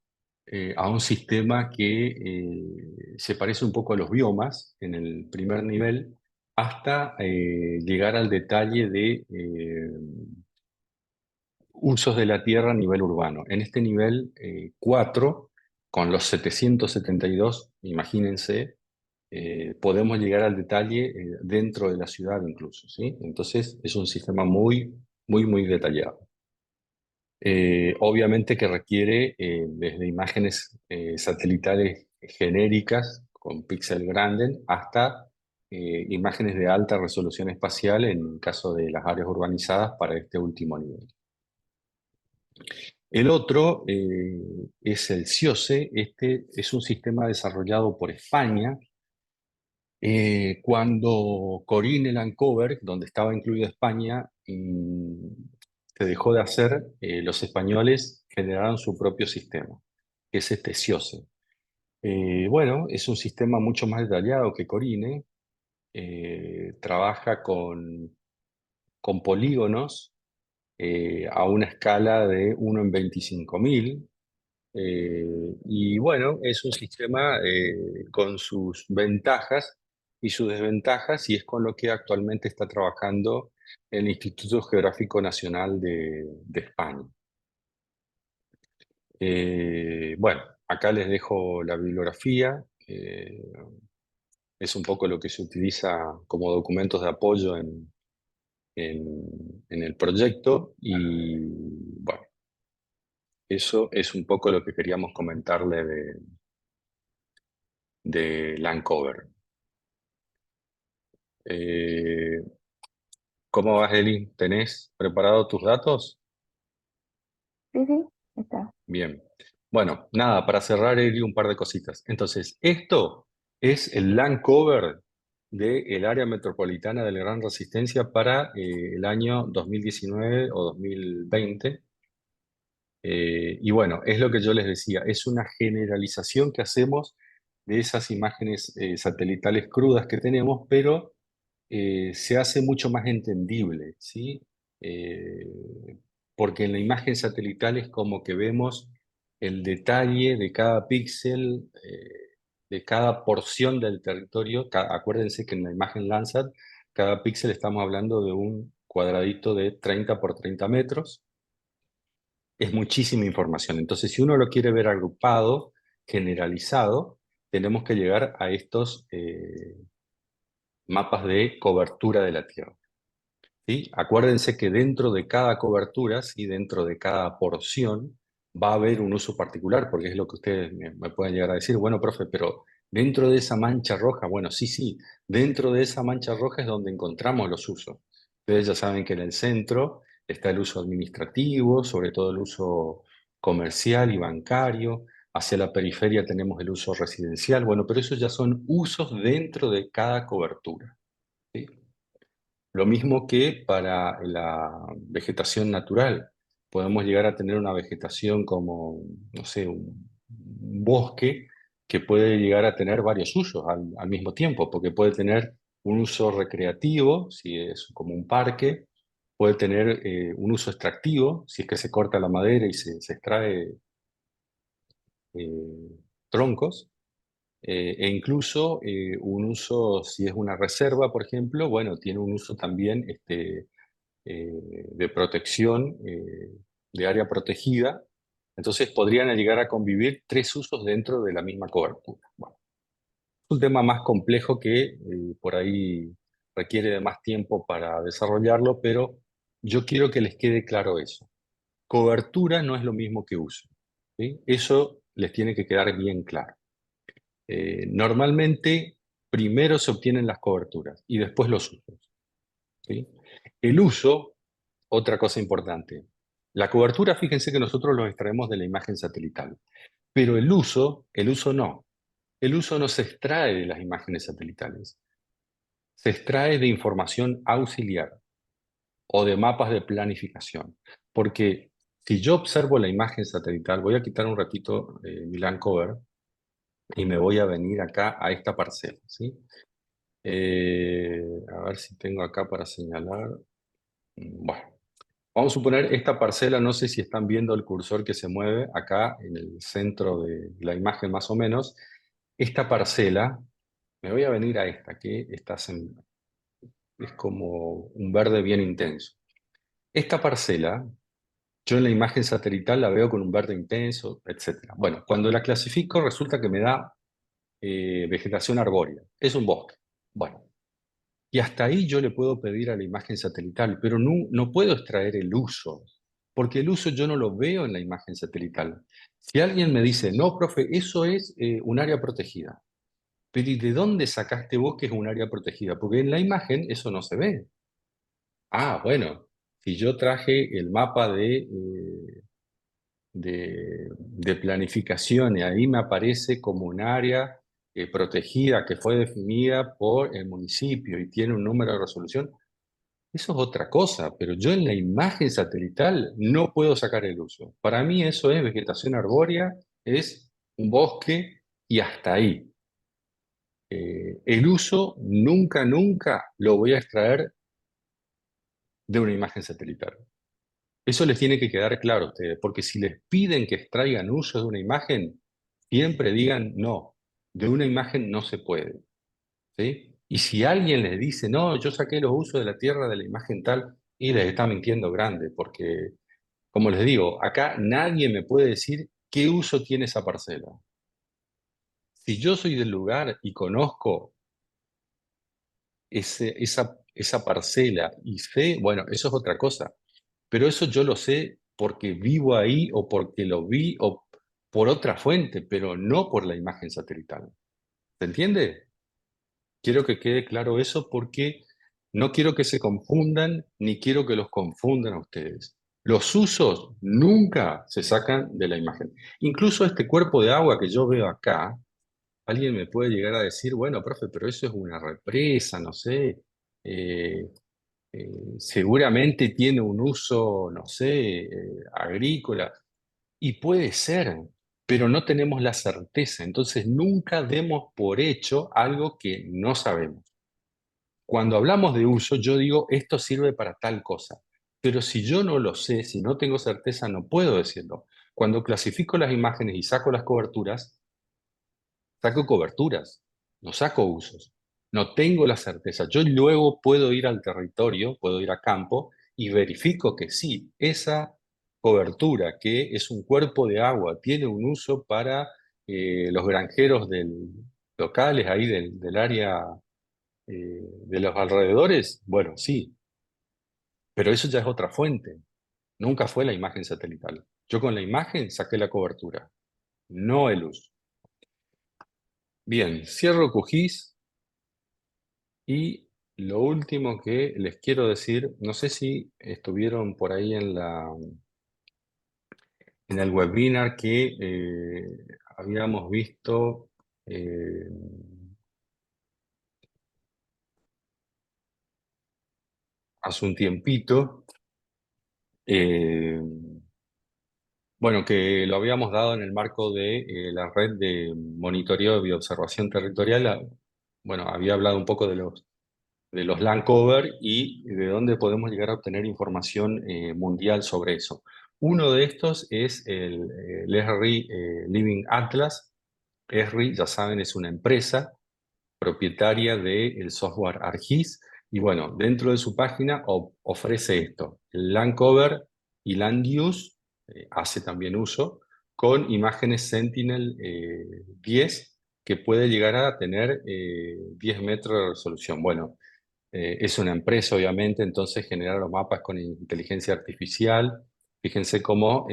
a un sistema que se parece un poco a los biomas en el primer nivel, hasta llegar al detalle de usos de la tierra a nivel urbano. En este nivel 4, con los 772, imagínense, podemos llegar al detalle dentro de la ciudad incluso, ¿sí? Entonces es un sistema muy, muy, muy detallado. Obviamente que requiere desde imágenes satelitales genéricas con píxel grande hasta imágenes de alta resolución espacial en caso de las áreas urbanizadas para este último nivel. El otro es el CIOSE. Este es un sistema desarrollado por España. Cuando Corinne Lancover, donde estaba incluida España, se dejó de hacer, los españoles generaron su propio sistema, que es este CIOSE. Bueno, es un sistema mucho más detallado que Corine, trabaja con polígonos a una escala de 1 en 25.000. Y bueno, es un sistema con sus ventajas y sus desventajas, y es con lo que actualmente está trabajando el Instituto Geográfico Nacional de España. Bueno, acá les dejo la bibliografía. Es un poco lo que se utiliza como documentos de apoyo en el proyecto. Y bueno, eso es un poco lo que queríamos comentarle de Landcover. Eh, ¿Cómo vas, Eli? ¿Tenés preparado tus datos? Sí, sí, está. Bien. Bueno, nada, para cerrar, Eli, un par de cositas. Entonces, esto es el land cover del área metropolitana de la Gran Resistencia para el año 2019 o 2020. Y bueno, es lo que yo les decía, es una generalización que hacemos de esas imágenes satelitales crudas que tenemos, pero se hace mucho más entendible, ¿sí? Eh, Porque en la imagen satelital es como que vemos el detalle de cada píxel, de cada porción del territorio. Acuérdense que en la imagen Landsat, cada píxel estamos hablando de un cuadradito de 30 por 30 metros. Es muchísima información. Entonces, si uno lo quiere ver agrupado, generalizado, tenemos que llegar a estos mapas de cobertura de la Tierra. ¿Sí? Acuérdense que dentro de cada cobertura, ¿sí? Dentro de cada porción, va a haber un uso particular, porque es lo que ustedes me pueden llegar a decir, bueno, profe, pero dentro de esa mancha roja, bueno, sí, sí, dentro de esa mancha roja es donde encontramos los usos. Ustedes ya saben que en el centro está el uso administrativo, sobre todo el uso comercial y bancario. Hacia la periferia tenemos el uso residencial, bueno, pero esos ya son usos dentro de cada cobertura. ¿Sí? Lo mismo que para la vegetación natural. Podemos llegar a tener una vegetación como, no sé, un bosque que puede llegar a tener varios usos al mismo tiempo, porque puede tener un uso recreativo, si es como un parque, puede tener un uso extractivo, si es que se corta la madera y se extrae troncos, e incluso un uso, si es una reserva, por ejemplo, bueno, tiene un uso también eh, de protección, de área protegida. Entonces podrían llegar a convivir tres usos dentro de la misma cobertura. Bueno, es un tema más complejo que por ahí requiere de más tiempo para desarrollarlo, pero yo quiero que les quede claro eso. Cobertura no es lo mismo que uso. ¿Sí? Eso les tiene que quedar bien claro. Normalmente, primero se obtienen las coberturas y después los usos. ¿Sí? El uso, otra cosa importante. La cobertura, fíjense que nosotros lo extraemos de la imagen satelital, pero el uso no. El uso no se extrae de las imágenes satelitales, se extrae de información auxiliar o de mapas de planificación. Porque si yo observo la imagen satelital, voy a quitar un ratito mi land cover y me voy a venir acá a esta parcela, ¿sí? A ver si tengo acá para señalar. Bueno, vamos a suponer esta parcela, no sé si están viendo el cursor que se mueve acá en el centro de la imagen más o menos. Esta parcela, me voy a venir a esta, que es como un verde bien intenso. Esta parcela, yo en la imagen satelital la veo con un verde intenso, etcétera. Bueno, cuando la clasifico resulta que me da vegetación arbórea, es un bosque. Bueno, y hasta ahí yo le puedo pedir a la imagen satelital, pero no puedo extraer el uso, porque el uso yo no lo veo en la imagen satelital. Si alguien me dice, no, profe, eso es un área protegida, pero ¿y de dónde sacaste vos que es un área protegida? Porque en la imagen eso no se ve. Ah, bueno, si yo traje el mapa de planificación y ahí me aparece como un área protegida que fue definida por el municipio y tiene un número de resolución, eso es otra cosa, pero yo en la imagen satelital no puedo sacar el uso. Para mí eso es vegetación arbórea, es un bosque y hasta ahí. El uso nunca, nunca lo voy a extraer de una imagen satelital. Eso les tiene que quedar claro a ustedes, porque si les piden que extraigan uso de una imagen, siempre digan no, de una imagen no se puede. ¿Sí? Y si alguien les dice, no, yo saqué los usos de la Tierra de la imagen tal, y les está mintiendo grande, porque, como les digo, acá nadie me puede decir qué uso tiene esa parcela. Si yo soy del lugar y conozco esa parcela y sé, bueno, eso es otra cosa, pero eso yo lo sé porque vivo ahí o porque lo vi o por otra fuente, pero no por la imagen satelital. ¿Se entiende? Quiero que quede claro eso porque no quiero que se confundan ni quiero que los confundan a ustedes. Los usos nunca se sacan de la imagen. Incluso este cuerpo de agua que yo veo acá, alguien me puede llegar a decir, bueno, profe, pero eso es una represa, no sé, eh, seguramente tiene un uso, no sé, agrícola. Y puede ser, pero no tenemos la certeza. Entonces nunca demos por hecho algo que no sabemos. Cuando hablamos de uso, yo digo, esto sirve para tal cosa. Pero si yo no lo sé, si no tengo certeza, no puedo decirlo. Cuando clasifico las imágenes y saco las coberturas, saco coberturas, no saco usos. No tengo la certeza. Yo luego puedo ir al territorio, puedo ir a campo y verifico que sí, esa cobertura, que es un cuerpo de agua, tiene un uso para los granjeros locales ahí del área de los alrededores, bueno, sí, pero eso ya es otra fuente. Nunca fue la imagen satelital. Yo con la imagen saqué la cobertura, no el uso. Bien, cierro QGIS y lo último que les quiero decir, no sé si estuvieron por ahí en el webinar que habíamos visto eh, hace un tiempito. eh, Bueno, que lo habíamos dado en el marco de la red de monitoreo de bioobservación territorial. Bueno, había hablado un poco de los land cover y de dónde podemos llegar a obtener información mundial sobre eso. Uno de estos es el ESRI Living Atlas. ESRI, ya saben, es una empresa propietaria del software ArcGIS. Y bueno, dentro de su página ofrece esto, el Land Cover y Land Use, hace también uso, con imágenes Sentinel 10, que puede llegar a tener 10 metros de resolución. Bueno, es una empresa, obviamente, entonces genera los mapas con inteligencia artificial. Fíjense cómo,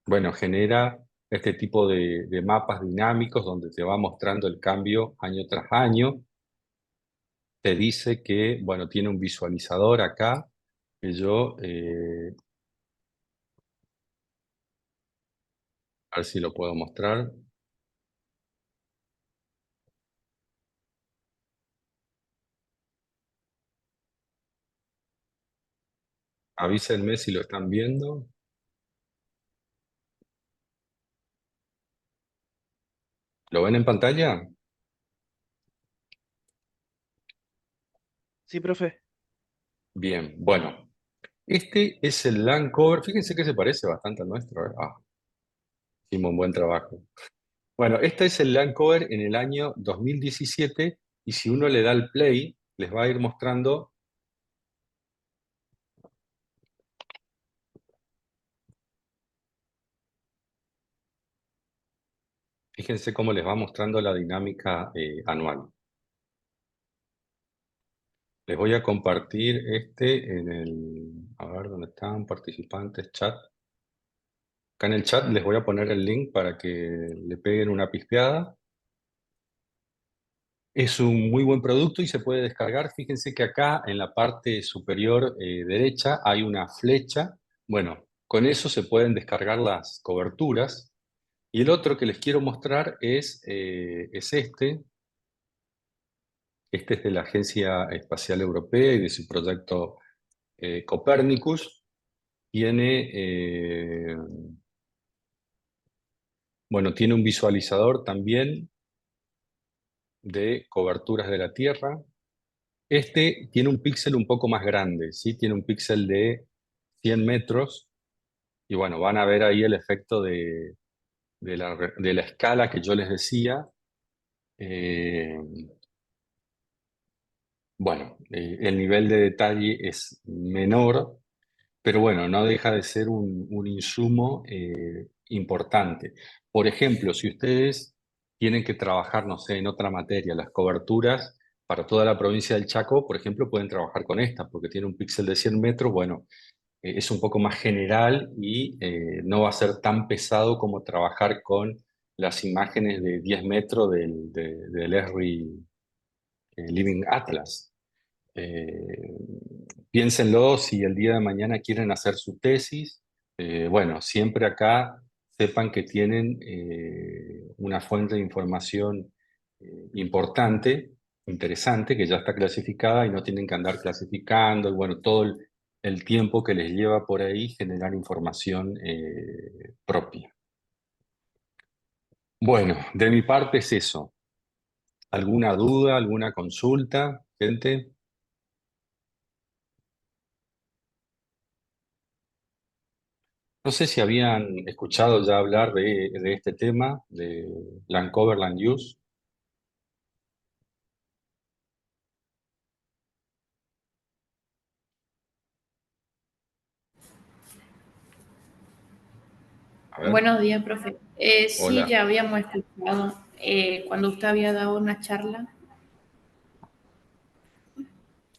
bueno, genera este tipo de mapas dinámicos donde te va mostrando el cambio año tras año. Te dice que, bueno, tiene un visualizador acá, que yo, a ver si lo puedo mostrar. Avísenme si lo están viendo. ¿Lo ven en pantalla? Sí, profe. Bien, bueno. Este es el Land Cover. Fíjense que se parece bastante al nuestro. Hicimos un buen trabajo. Bueno, este es el Land Cover en el año 2017 y si uno le da el play, les va a ir mostrando, fíjense cómo les va mostrando la dinámica anual. Les voy a compartir este en a ver, ¿dónde están? Participantes, chat. Acá en el chat les voy a poner el link para que le peguen una pispeada. Es un muy buen producto y se puede descargar. Fíjense que acá en la parte superior derecha hay una flecha. Bueno, con eso se pueden descargar las coberturas. Y el otro que les quiero mostrar es este. Este es de la Agencia Espacial Europea y de su proyecto Copernicus. Tiene, bueno, tiene un visualizador también de coberturas de la Tierra. Este tiene un píxel un poco más grande, ¿sí? Tiene un píxel de 100 metros. Y bueno, van a ver ahí el efecto de la escala que yo les decía. Eh, bueno, el nivel de detalle es menor, pero bueno, no deja de ser un insumo importante. Por ejemplo, si ustedes tienen que trabajar, no sé, en otra materia, las coberturas para toda la provincia del Chaco, por ejemplo, pueden trabajar con esta, porque tiene un píxel de 100 metros, bueno, es un poco más general y no va a ser tan pesado como trabajar con las imágenes de 10 metros del ESRI Living Atlas. Eh, Piénsenlo si el día de mañana quieren hacer su tesis. Bueno, siempre acá sepan que tienen una fuente de información importante, interesante, que ya está clasificada y no tienen que andar clasificando, y bueno, todo el tiempo que les lleva por ahí generar información propia. Bueno, de mi parte es eso. ¿Alguna duda, alguna consulta, gente? No sé si habían escuchado ya hablar de este tema, de Land Cover, Land Use. A ver, Buenos días, profe. Sí, hola. ya habíamos escuchado cuando usted había dado una charla.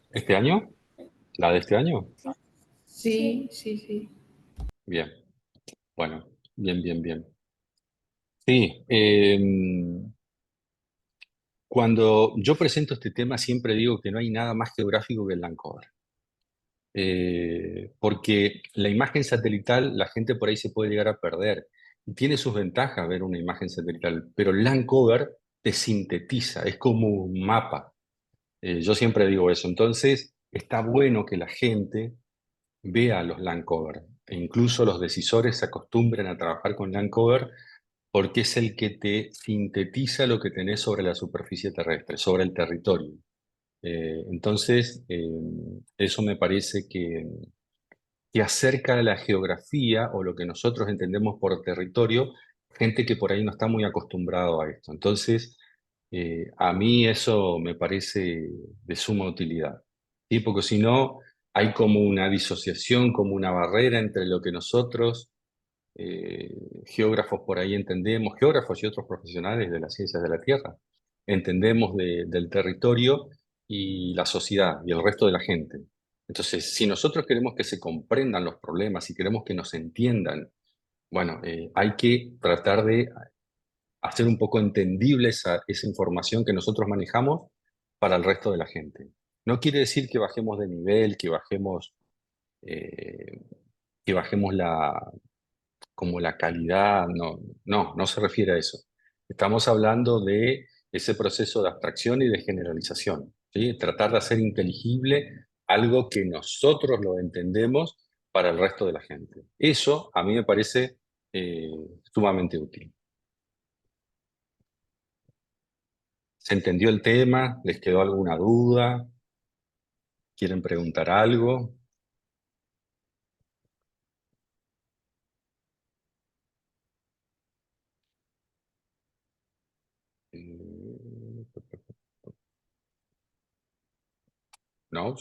¿Este año? ¿La de este año? Sí, sí, sí. Bien, bueno, bien, bien, bien. Sí, cuando yo presento este tema siempre digo que no hay nada más geográfico que el land cover. Porque la imagen satelital la gente por ahí se puede llegar a perder. Y tiene sus ventajas ver una imagen satelital, pero el land cover te sintetiza, es como un mapa. Yo siempre digo eso. Entonces, está bueno que la gente vea los land cover e incluso los decisores se acostumbren a trabajar con land cover porque es el que te sintetiza lo que tenés sobre la superficie terrestre, sobre el territorio. Entonces, eso me parece que acerca la geografía o lo que nosotros entendemos por territorio, gente que por ahí no está muy acostumbrado a esto. Entonces, a mí eso me parece de suma utilidad, ¿sí? Porque si no, hay como una disociación, como una barrera entre lo que nosotros, geógrafos por ahí entendemos, geógrafos y otros profesionales de las ciencias de la Tierra, entendemos del territorio y la sociedad y el resto de la gente. Entonces, si nosotros queremos que se comprendan los problemas y queremos que nos entiendan, bueno, hay que tratar de hacer un poco entendible esa información que nosotros manejamos para el resto de la gente. No quiere decir que bajemos de nivel, eh, que bajemos como la calidad, no, no, no se refiere a eso. Estamos hablando de ese proceso de abstracción y de generalización, ¿sí? Tratar de hacer inteligible algo que nosotros lo entendemos para el resto de la gente. Eso a mí me parece eh, sumamente útil. ¿Se entendió el tema? ¿Les quedó alguna duda? ¿Quieren preguntar algo? Eh, ¿No?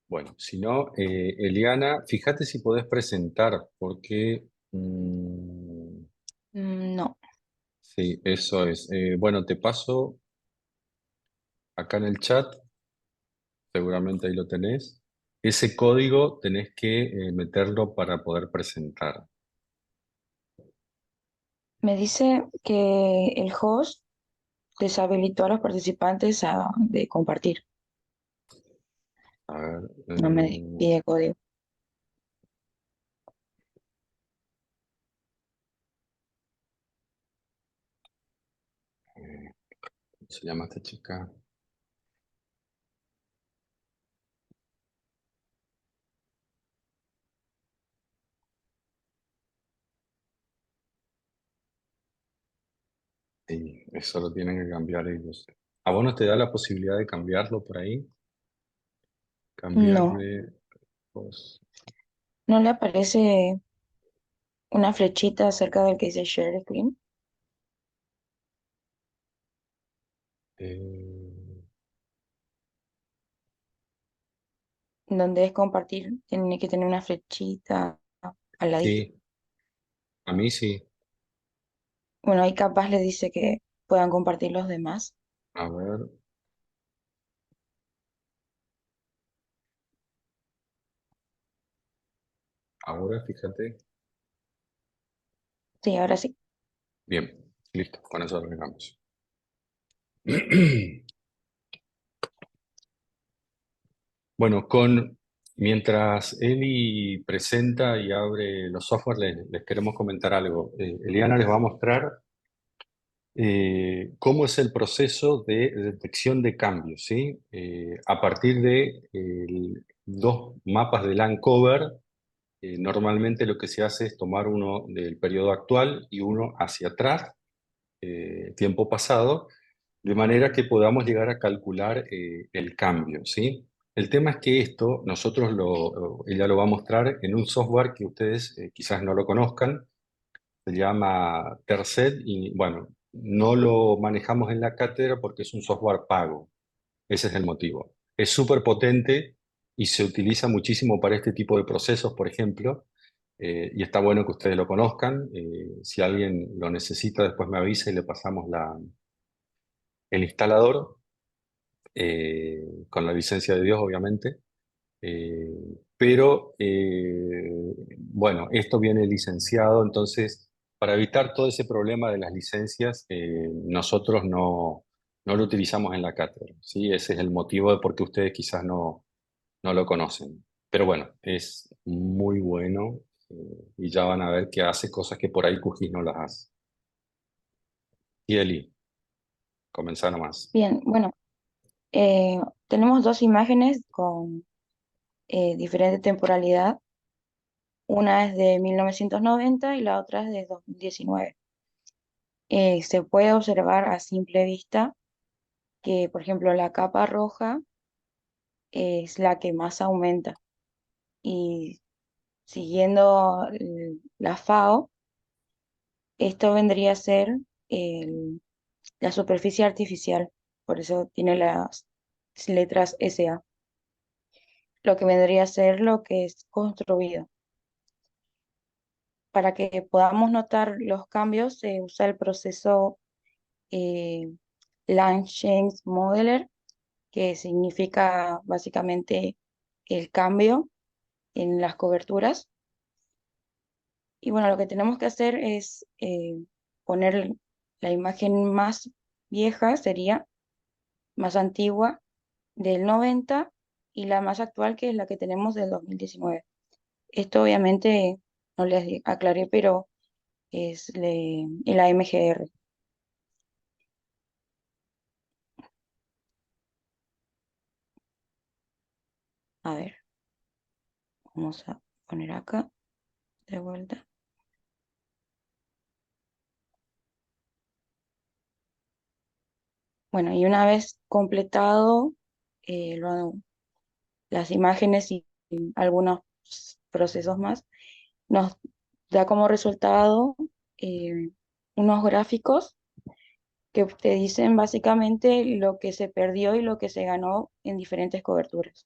Bueno, si no, Eliana, fíjate si podés presentar, porque No, sí, eso es. Bueno, te paso acá en el chat, seguramente ahí lo tenés. Ese código tenés que meterlo para poder presentar. me dice que el host deshabilitó a los participantes de compartir. A ver, No me pide código. ¿cómo se llama esta chica? Sí, eso lo tienen que cambiar ellos. ¿A vos no te da la posibilidad de cambiarlo por ahí? No, Cambiarle, pues, no le aparece una flechita cerca del que dice Share Screen, eh, donde es compartir, tiene que tener una flechita al ladito. sí, a mí sí. Bueno, ahí capaz le dice que puedan compartir los demás. A ver, ahora fíjate. Sí, ahora sí. Bien, listo, con eso arreglamos. Bueno, mientras Eli presenta y abre los software, les queremos comentar algo. Eliana les va a mostrar cómo es el proceso de detección de cambios, ¿sí? A partir de dos mapas de land cover, normalmente lo que se hace es tomar uno del periodo actual y uno hacia atrás, tiempo pasado, de manera que podamos llegar a calcular el cambio, ¿sí? El tema es que esto nosotros ella lo va a mostrar en un software que ustedes quizás no lo conozcan, se llama Tercet y bueno, no lo manejamos en la cátedra porque es un software pago. Ese es el motivo. Es súper potente y se utiliza muchísimo para este tipo de procesos, por ejemplo, y está bueno que ustedes lo conozcan. Si alguien lo necesita, después me avisa y le pasamos el instalador, con la licencia de Dios, obviamente. Eh, pero, bueno, esto viene licenciado, entonces, para evitar todo ese problema de las licencias, nosotros no lo utilizamos en la cátedra, ¿sí? Ese es el motivo de por qué ustedes quizás no lo conocen. Pero bueno, es muy bueno, y ya van a ver que hace cosas que por ahí QGIS no las hace. Y Eli, comenzá nomás. Bien, bueno, eh, tenemos dos imágenes con diferente temporalidad. Una es de 1990 y la otra es de 2019. Se puede observar a simple vista que, por ejemplo, la capa roja es la que más aumenta y siguiendo la FAO, esto vendría a ser la superficie artificial, por eso tiene las letras SA, lo que vendría a ser lo que es construido. Para que podamos notar los cambios, se usa el proceso eh, Lange Modeler, que significa básicamente el cambio en las coberturas. Y bueno, lo que tenemos que hacer es poner la imagen más vieja, sería más antigua, del 90, y la más actual, que es la que tenemos del 2019. Esto obviamente no les aclaré, pero es el AMGR. A ver, vamos a poner acá de vuelta. Bueno, y una vez completado las imágenes y algunos procesos más, nos da como resultado eh, unos gráficos que te dicen básicamente lo que se perdió y lo que se ganó en diferentes coberturas.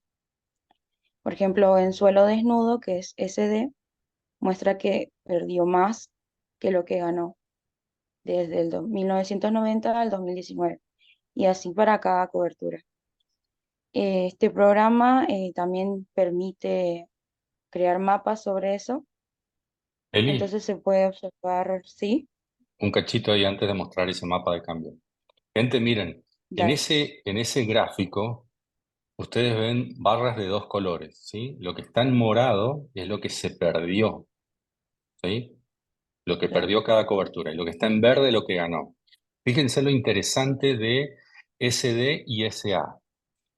Por ejemplo, en suelo desnudo, que es SD, muestra que perdió más que lo que ganó desde el 1990 al 2019, y así para cada cobertura. Este programa también permite crear mapas sobre eso, Eli, entonces se puede observar, sí, un cachito ahí antes de mostrar ese mapa de cambio. Gente, miren, dale, en ese gráfico ustedes ven barras de dos colores, ¿sí? Lo que está en morado es lo que se perdió, ¿sí? Lo que claro. perdió cada cobertura, y lo que está en verde es lo que ganó. Fíjense lo interesante de SD y SA.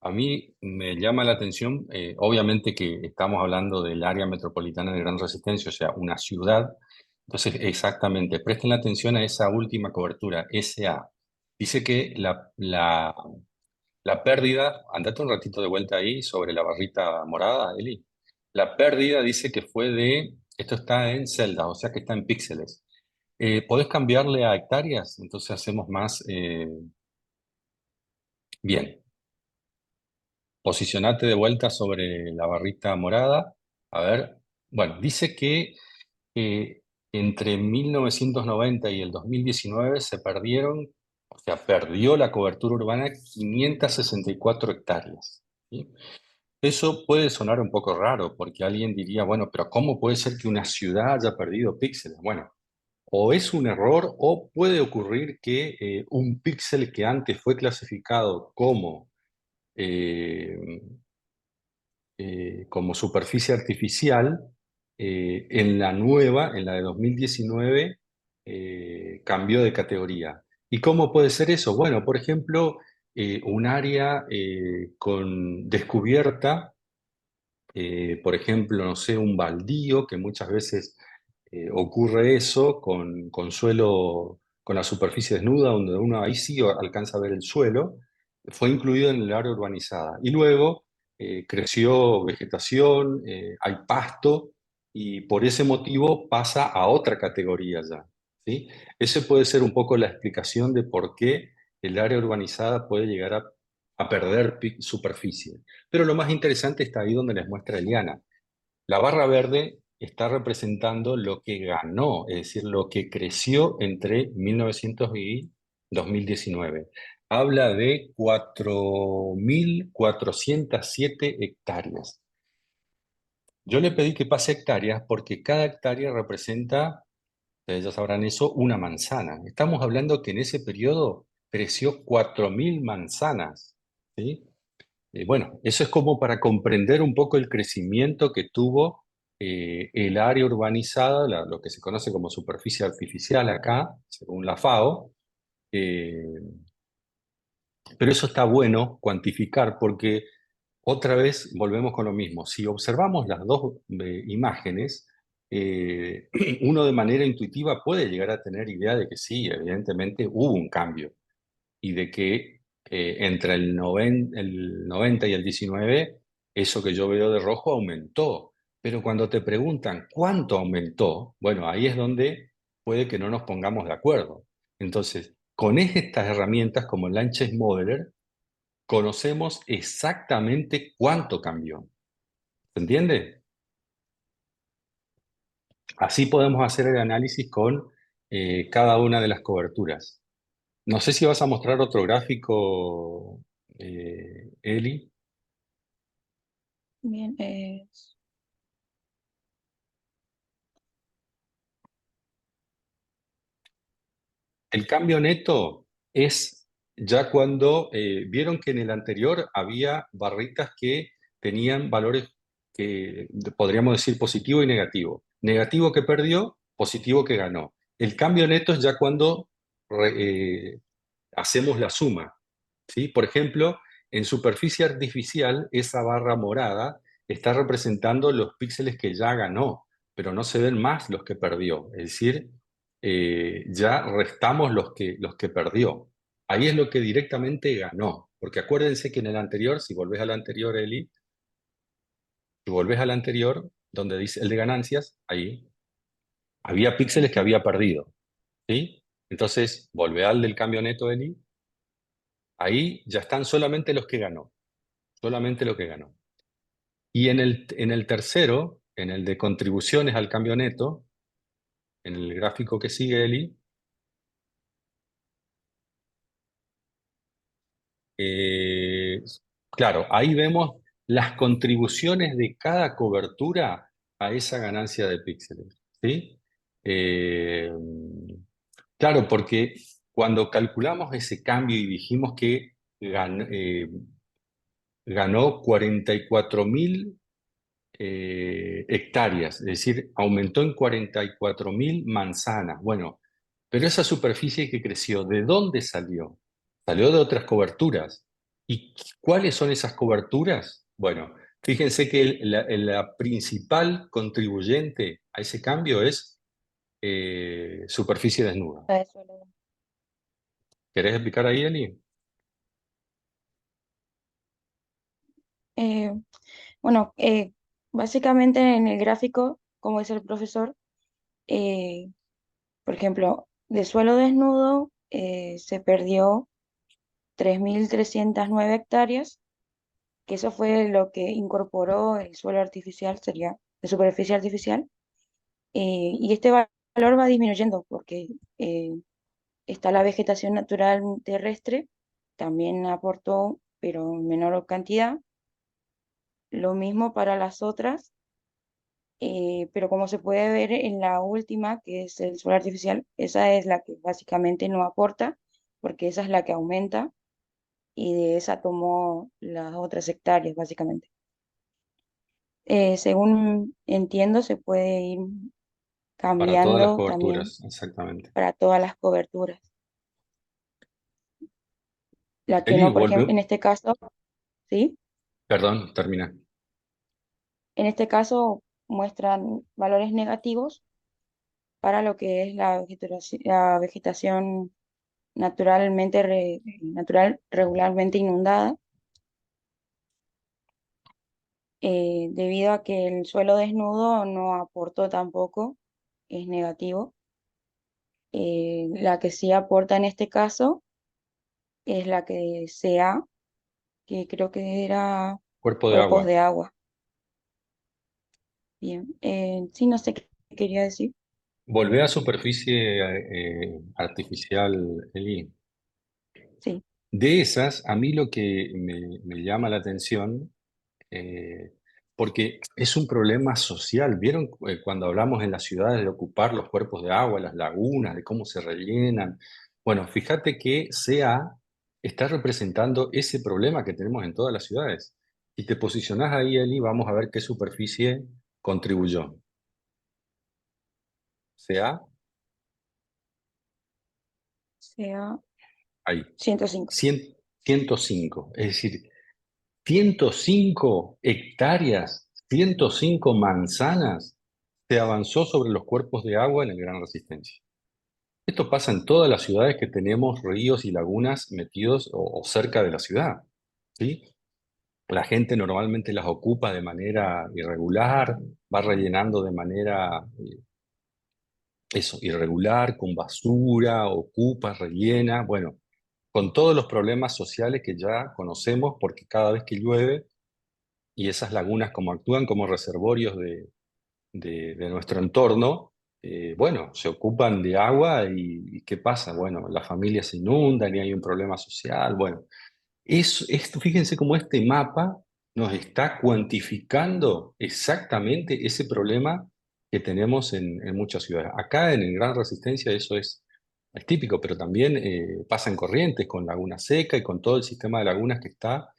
A mí me llama la atención, obviamente que estamos hablando del área metropolitana de Gran Resistencia, o sea, una ciudad. Entonces, exactamente, presten atención a esa última cobertura, SA. Dice que la pérdida, andate un ratito de vuelta ahí sobre la barrita morada, Eli. La pérdida dice que fue esto está en celdas, o sea que está en píxeles. ¿Podés cambiarle a hectáreas? Entonces hacemos más, bien. Posicionate de vuelta sobre la barrita morada. A ver, bueno, dice que entre 1990 y el 2019 se perdieron, o sea, perdió la cobertura urbana 564 hectáreas. ¿Sí? Eso puede sonar un poco raro porque alguien diría, bueno, pero ¿cómo puede ser que una ciudad haya perdido píxeles? Bueno, o es un error o puede ocurrir que un píxel que antes fue clasificado eh, como superficie artificial, en la nueva, en la de 2019, cambió de categoría. ¿Y cómo puede ser eso? Bueno, por ejemplo, un área con descubierta, por ejemplo, no sé, un baldío, que muchas veces ocurre eso con suelo, con la superficie desnuda, donde uno ahí sí alcanza a ver el suelo, fue incluido en el área urbanizada. Y luego creció vegetación, hay pasto, y por ese motivo pasa a otra categoría ya. ¿Sí? Ese puede ser un poco la explicación de por qué el área urbanizada puede llegar a a perder superficie. Pero lo más interesante está ahí donde les muestra Eliana. La barra verde está representando lo que ganó, es decir, lo que creció entre 1900 y 2019. Habla de 4.407 hectáreas. Yo le pedí que pase hectáreas porque cada hectárea representa, ustedes ya sabrán eso, una manzana. Estamos hablando que en ese periodo creció 4.000 manzanas, ¿sí? Bueno, eso es como para comprender un poco el crecimiento que tuvo el área urbanizada, lo que se conoce como superficie artificial acá, según la FAO. eh, pero eso está bueno cuantificar porque otra vez volvemos con lo mismo. Si observamos las dos imágenes, uno de manera intuitiva puede llegar a tener idea de que sí, evidentemente hubo un cambio y de que entre el 90 y el 19, eso que yo veo de rojo aumentó. Pero cuando te preguntan cuánto aumentó, bueno, ahí es donde puede que no nos pongamos de acuerdo. Entonces, con estas herramientas como el Landscape Modeler, conocemos exactamente cuánto cambió. ¿Se entiende? Así podemos hacer el análisis con cada una de las coberturas. No sé si vas a mostrar otro gráfico, Eli. Bien, El cambio neto es ya cuando vieron que en el anterior había barritas que tenían valores que podríamos decir positivo y negativo. Negativo que perdió, positivo que ganó. El cambio neto es ya cuando hacemos la suma. ¿Sí? Por ejemplo, en superficie artificial, esa barra morada está representando los píxeles que ya ganó, pero no se ven más los que perdió. Es decir, ya restamos los que perdió. Ahí es lo que directamente ganó. Porque acuérdense que en el anterior, si volvés al anterior, Eli, si volvés al anterior, donde dice el de ganancias, ahí había píxeles que ujú, había perdido. ¿Sí? Entonces, volvé al del cambio neto, Eli. Ahí ya están solamente los que ganó. Solamente lo que ganó. Y en el tercero, en el de contribuciones al cambio neto, en el gráfico que sigue, Eli, eh, claro, ahí vemos las contribuciones de cada cobertura a esa ganancia de píxeles, ¿sí? Eh, claro, porque cuando calculamos ese cambio y dijimos que ganó 44.000 hectáreas, es decir, aumentó en 44.000 manzanas. Bueno, pero esa superficie que creció, ¿de dónde salió? Salió de otras coberturas. ¿Y cuáles son esas coberturas? Bueno, fíjense que la principal contribuyente a ese cambio es superficie desnuda. a eso le- ¿Querés explicar ahí, Eli? eh, bueno, básicamente en el gráfico, como dice el profesor, eh, por ejemplo, de suelo desnudo se perdió 3.309 hectáreas, que eso fue lo que incorporó el suelo artificial, sería de superficie artificial, y este valor va disminuyendo porque está la vegetación natural terrestre, también aportó, pero en menor cantidad. Lo mismo para las otras, pero como se puede ver en la última, que es el suelo artificial, esa es la que básicamente no aporta, porque esa es la que aumenta y de esa tomó las otras hectáreas, básicamente. Según entiendo, se puede ir Para todas las cambiando también coberturas, exactamente. para todas las coberturas. La que Eli, no, por ejemplo, en vuelve. este caso, ¿sí? Perdón, termina. En este caso muestran valores negativos para lo que es la vegetación naturalmente natural regularmente inundada, debido a que el suelo desnudo no aportó tampoco, es negativo. La que sí aporta en este caso es la que sea, que creo que era Cuerpo de cuerpos agua. de agua. Bien, sí, no sé qué quería decir. Volvé a superficie artificial, Eli. Sí, De esas, a mí lo que me llama la atención, eh, porque es un problema social. ¿Vieron cuando hablamos en las ciudades de ocupar los cuerpos de agua, las lagunas, de cómo se rellenan? Bueno, fíjate que CA está representando ese problema que tenemos en todas las ciudades. Si te posicionás ahí, Eli, vamos a ver qué superficie contribuyó. CA, sea ahí. 105. 100, 105. Es decir, 105 hectáreas, 105 manzanas, se avanzó sobre los cuerpos de agua en el Gran Resistencia. Esto pasa en todas las ciudades que tenemos ríos y lagunas metidos o cerca de la ciudad, ¿sí? La gente normalmente las ocupa de manera irregular, va rellenando de manera, irregular, con basura, ocupa, rellena, bueno, con todos los problemas sociales que ya conocemos, porque cada vez que llueve, y esas lagunas como actúan como reservorios de nuestro entorno, bueno, se ocupan de agua y ¿qué pasa? Bueno, las familias se inundan y hay un problema social. Bueno, esto, fíjense cómo este mapa nos está cuantificando exactamente ese problema que tenemos en muchas ciudades. Acá en el Gran Resistencia eso es típico, pero también pasa en Corrientes con Laguna Seca y con todo el sistema de lagunas que está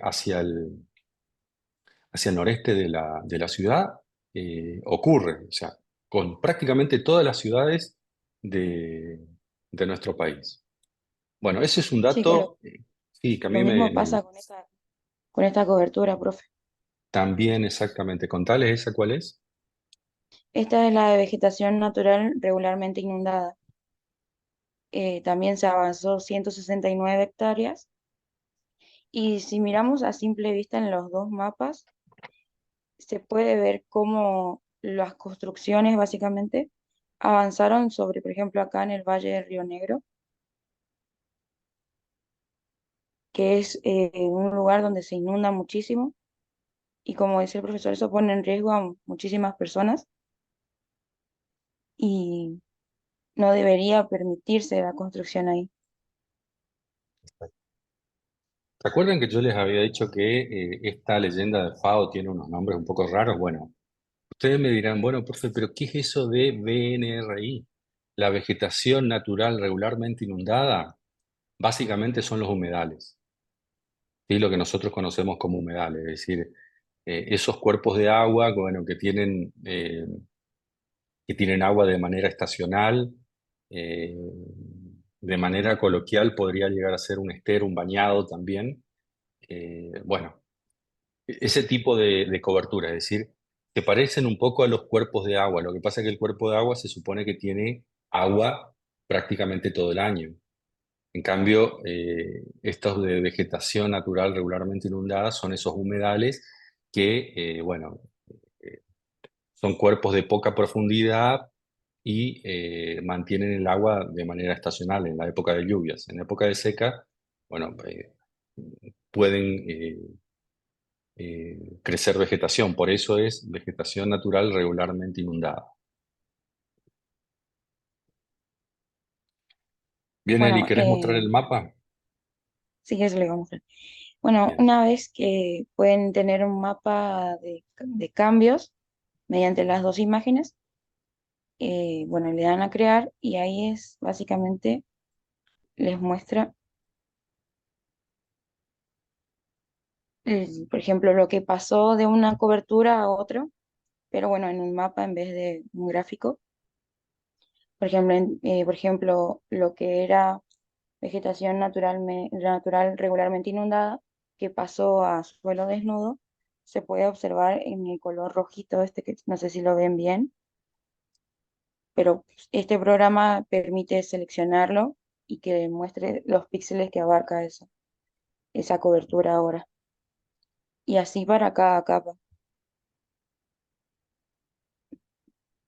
hacia el noreste de la ciudad, ocurre, o sea, con prácticamente todas las ciudades de, de nuestro país. Bueno, ese es un Sí, que dato, sí, que a lo mí mismo pasa con esta cobertura, profe. también exactamente. Contales esa cuál es. Esta es la de vegetación natural regularmente inundada. También se avanzó 169 hectáreas. Y si miramos a simple vista en los dos mapas, se puede ver cómo las construcciones básicamente avanzaron sobre, por ejemplo, acá en el Valle del Río Negro, que es un lugar donde se inunda muchísimo y como dice el profesor, eso pone en riesgo a muchísimas personas y no debería permitirse la construcción ahí. ¿Se acuerdan que yo les había dicho que esta leyenda de Fao tiene unos nombres un poco raros? Bueno, ustedes me dirán, bueno, profe, pero ¿qué es eso de VNRI? La vegetación natural regularmente inundada, básicamente son los humedales, ¿sí? Lo que nosotros conocemos como humedales, es decir, esos cuerpos de agua, bueno, que tienen agua de manera estacional, eh, de manera coloquial podría llegar a ser un estero, un bañado también. Bueno, ese tipo de cobertura, es decir, se parecen un poco a los cuerpos de agua. Lo que pasa es que el cuerpo de agua se supone que tiene agua prácticamente todo el año. En cambio, estos de vegetación natural regularmente inundada son esos humedales que, bueno, eh, son cuerpos de poca profundidad y mantienen el agua de manera estacional en la época de lluvias. En la época de seca, bueno, pueden crecer vegetación, por eso es vegetación natural regularmente inundada. Bien, Eli, Bueno, ¿querés mostrar el mapa? sí que eso le vamos a hacer. Bueno, Bien. una vez que pueden tener un mapa de cambios mediante las dos imágenes, bueno, le dan a crear y ahí es básicamente les muestra, por ejemplo, lo que pasó de una cobertura a otra, pero bueno, en un mapa en vez de un gráfico. Por ejemplo, lo que era vegetación natural regularmente inundada, que pasó a suelo desnudo, se puede observar en el color rojito este, que no sé si lo ven bien, pero este programa permite seleccionarlo y que muestre los píxeles que abarca eso, esa cobertura ahora. Y así para cada capa.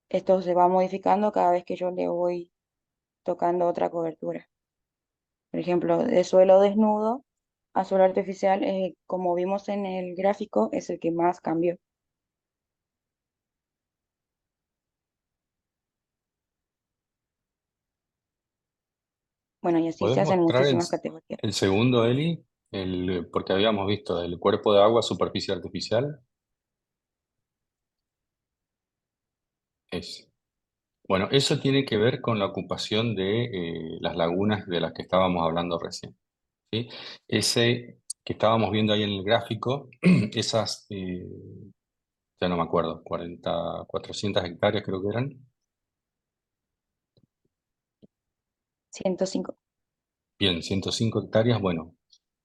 Esto se va modificando cada vez que yo le voy tocando otra cobertura. Por ejemplo, de suelo desnudo a suelo artificial, como vimos en el gráfico, es el que más cambió. Bueno, y así ¿Podés se hacen mostrar muchísimas categorías. el segundo, Eli? Porque habíamos visto el cuerpo de agua, superficie artificial. Es. Bueno, eso tiene que ver con la ocupación de las lagunas de las que estábamos hablando recién, ¿sí? Ese que estábamos viendo ahí en el gráfico, esas, ya no me acuerdo, 40, 400 hectáreas creo que eran. 105. Bien, 105 hectáreas, bueno.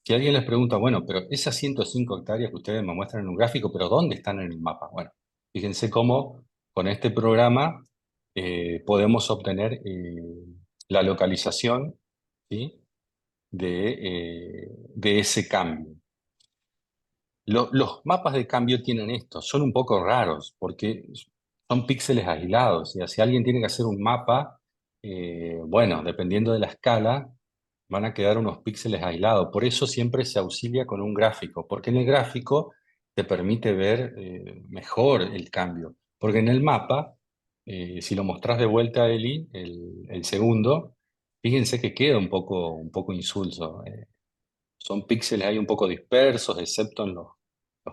Si alguien les pregunta, bueno, pero esas 105 hectáreas que ustedes me muestran en un gráfico, ¿pero dónde están en el mapa? Bueno, fíjense cómo con este programa podemos obtener la localización, ¿sí? de ese cambio. Los mapas de cambio tienen esto, son un poco raros porque son píxeles aislados. Y si alguien tiene que hacer un mapa, bueno, dependiendo de la escala, van a quedar unos píxeles aislados. Por eso siempre se auxilia con un gráfico, porque en el gráfico te permite ver mejor el cambio. Porque en el mapa, si lo mostrás de vuelta a Eli, el segundo, fíjense que queda un poco insulso. Son píxeles ahí un poco dispersos, excepto en los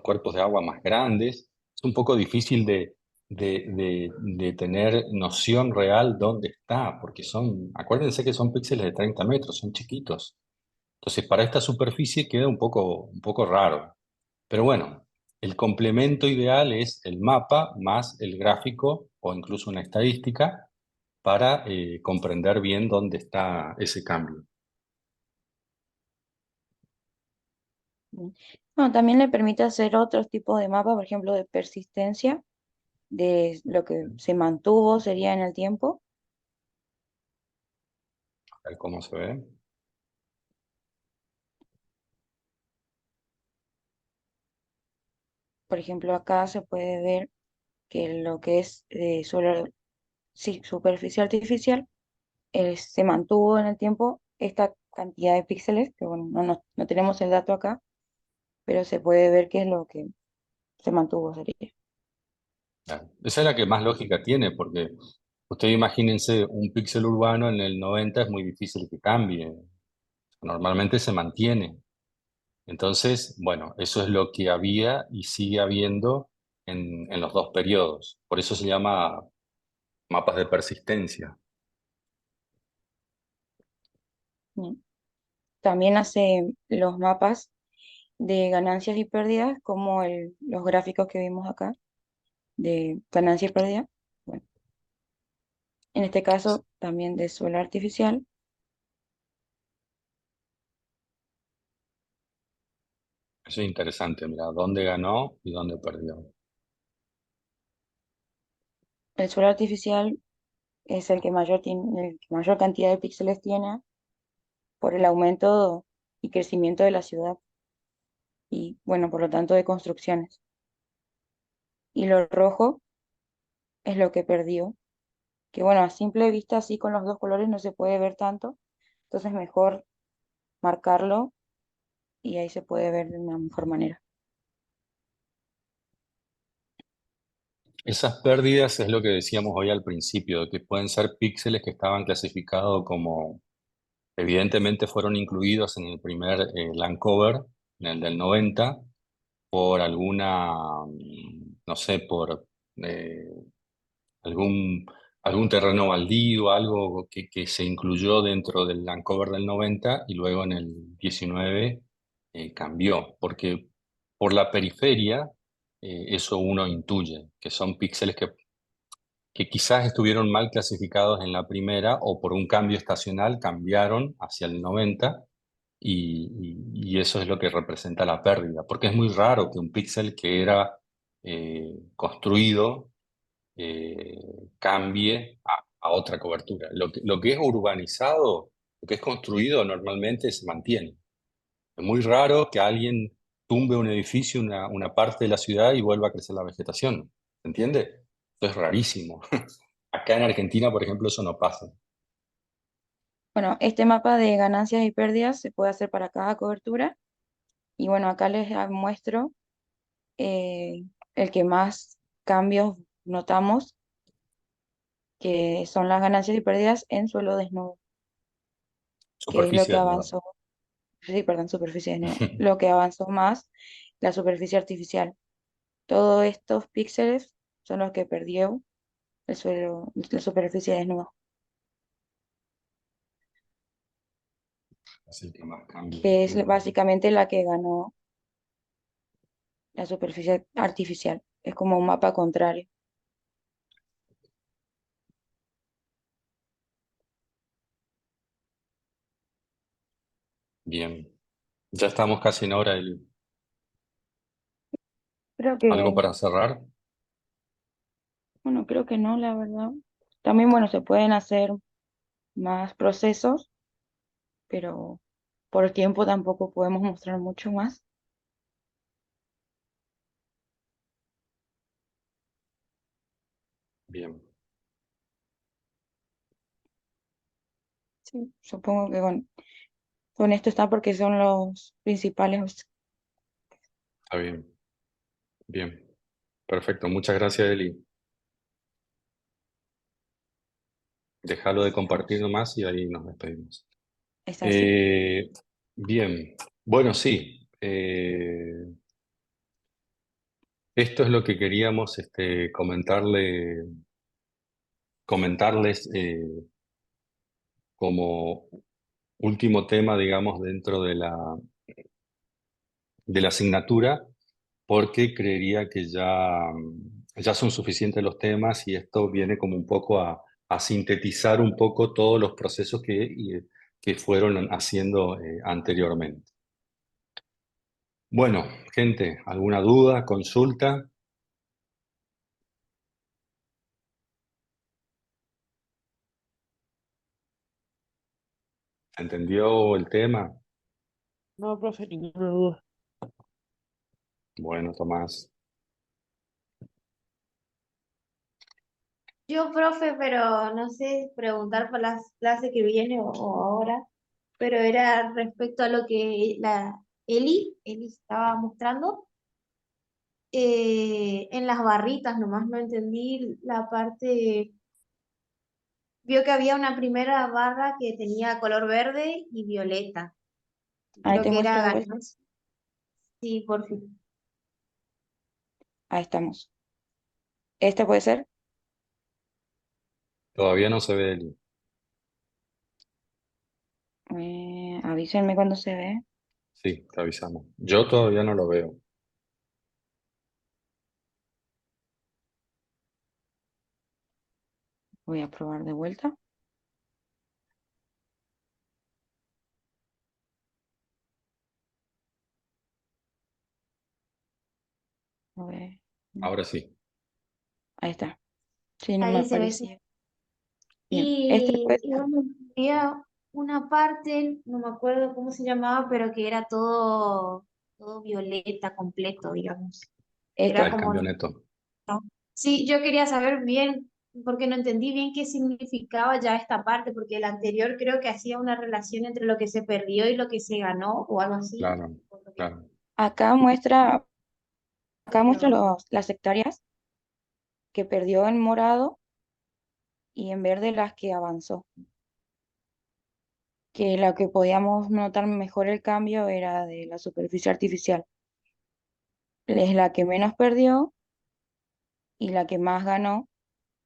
cuerpos de agua más grandes. Es un poco difícil de tener noción real dónde está, porque acuérdense que son píxeles de 30 metros, son chiquitos. Entonces, para esta superficie queda un poco raro. Pero bueno, el complemento ideal es el mapa más el gráfico o incluso una estadística para comprender bien dónde está ese cambio. Bueno, también le permite hacer otros tipos de mapas, por ejemplo, de persistencia, de lo que se mantuvo sería en el tiempo. A ver cómo se ve. Por ejemplo, acá se puede ver que lo que es suelo, sí, superficie artificial se mantuvo en el tiempo esta cantidad de píxeles, que bueno, no tenemos el dato acá, pero se puede ver qué es lo que se mantuvo sería. Claro. Esa es la que más lógica tiene, porque ustedes imagínense un píxel urbano en el 90 es muy difícil que cambie, normalmente se mantiene. Entonces, bueno, eso es lo que había y sigue habiendo en los dos periodos. Por eso se llama mapas de persistencia. Bien. También hace los mapas de ganancias y pérdidas, como los gráficos que vimos acá, de ganancia y pérdida. Bueno, en este caso también de suelo artificial. Eso es interesante, mira, dónde ganó y dónde perdió. El suelo artificial es el que mayor, tiene, el que mayor cantidad de píxeles tiene por el aumento y crecimiento de la ciudad y, bueno, por lo tanto, de construcciones. Y lo rojo es lo que perdió, que, bueno, a simple vista, así con los dos colores no se puede ver tanto, entonces mejor marcarlo y ahí se puede ver de una mejor manera. Esas pérdidas es lo que decíamos hoy al principio, que pueden ser píxeles que estaban clasificados como, evidentemente fueron incluidos en el primer Landcover, en el del 90, por alguna, no sé, por eh, algún, algún terreno baldío, algo que se incluyó dentro del Landcover del 90 y luego en el 19 cambió, porque por la periferia eso uno intuye, que son píxeles que quizás estuvieron mal clasificados en la primera o por un cambio estacional cambiaron hacia el 90 y eso es lo que representa la pérdida, porque es muy raro que un píxel que era construido eh, cambie a otra cobertura. Lo que es urbanizado, lo que es construido normalmente se mantiene. Es muy raro que alguien tumbe un edificio, una parte de la ciudad y vuelva a crecer la vegetación. ¿Se entiende? Eso es rarísimo. Acá en Argentina, por ejemplo, eso no pasa. Bueno, este mapa de ganancias y pérdidas se puede hacer para cada cobertura Y bueno, acá les muestro el que más cambios notamos, que son las ganancias y pérdidas en suelo desnudo, que es lo Superficie que desnuda. avanzó, sí, perdón, superficie desnuda, lo que avanzó más la superficie artificial. Todos estos píxeles son los que perdió el suelo, la superficie desnuda, Así que más cambios que es tuvo. básicamente la que ganó la superficie artificial. Es como un mapa contrario. Bien. Ya estamos casi en hora, Eli. Creo ¿Algo que, para cerrar? bueno, creo que no, la verdad. También, bueno, se pueden hacer más procesos, pero por tiempo tampoco podemos mostrar mucho más. Bien, Sí, supongo que con esto está porque son los principales. está bien. Bien. Perfecto. Muchas gracias, Eli. Déjalo de compartir Estamos. nomás y ahí nos despedimos. ¿Es así? Eh, bien. Bueno, sí. Esto es lo que queríamos comentarles como último tema, digamos, dentro de la asignatura, porque creería que ya son suficientes los temas y esto viene como un poco a sintetizar un poco todos los procesos que fueron haciendo anteriormente. Bueno, gente, ¿alguna duda, consulta? ¿Entendió el tema? No, profe, ninguna duda. Bueno, Tomás, Yo, profe, pero no sé preguntar por las clases que viene o ahora, pero era respecto a lo que Eli estaba mostrando. En las barritas, nomás no entendí la parte, vio que había una primera barra que tenía color verde y violeta. Ahí Creo te que muestro era de vuelta. ganancia. Sí, por fin. Ahí estamos. ¿Este puede ser? todavía no se ve el... Avísenme cuando se ve. Sí, te avisamos. Yo todavía no lo veo. Voy a probar de vuelta. A ver. Ahora sí. Ahí está. Sí, no me Ahí se ve. aparecía. Bien. Este puede Y ser. bueno, había una parte, no me acuerdo cómo se llamaba, pero que era todo violeta completo, digamos. Este. Era El como, camioneto. ¿no? Sí, yo quería saber bien, porque no entendí bien qué significaba ya esta parte, porque el anterior creo que hacía una relación entre lo que se perdió y lo que se ganó, o algo así. Claro, Por lo que- claro. Acá muestra pero las hectáreas que perdió en morado y en verde las que avanzó. Que la que podíamos notar mejor el cambio era de la superficie artificial. Es la que menos perdió y la que más ganó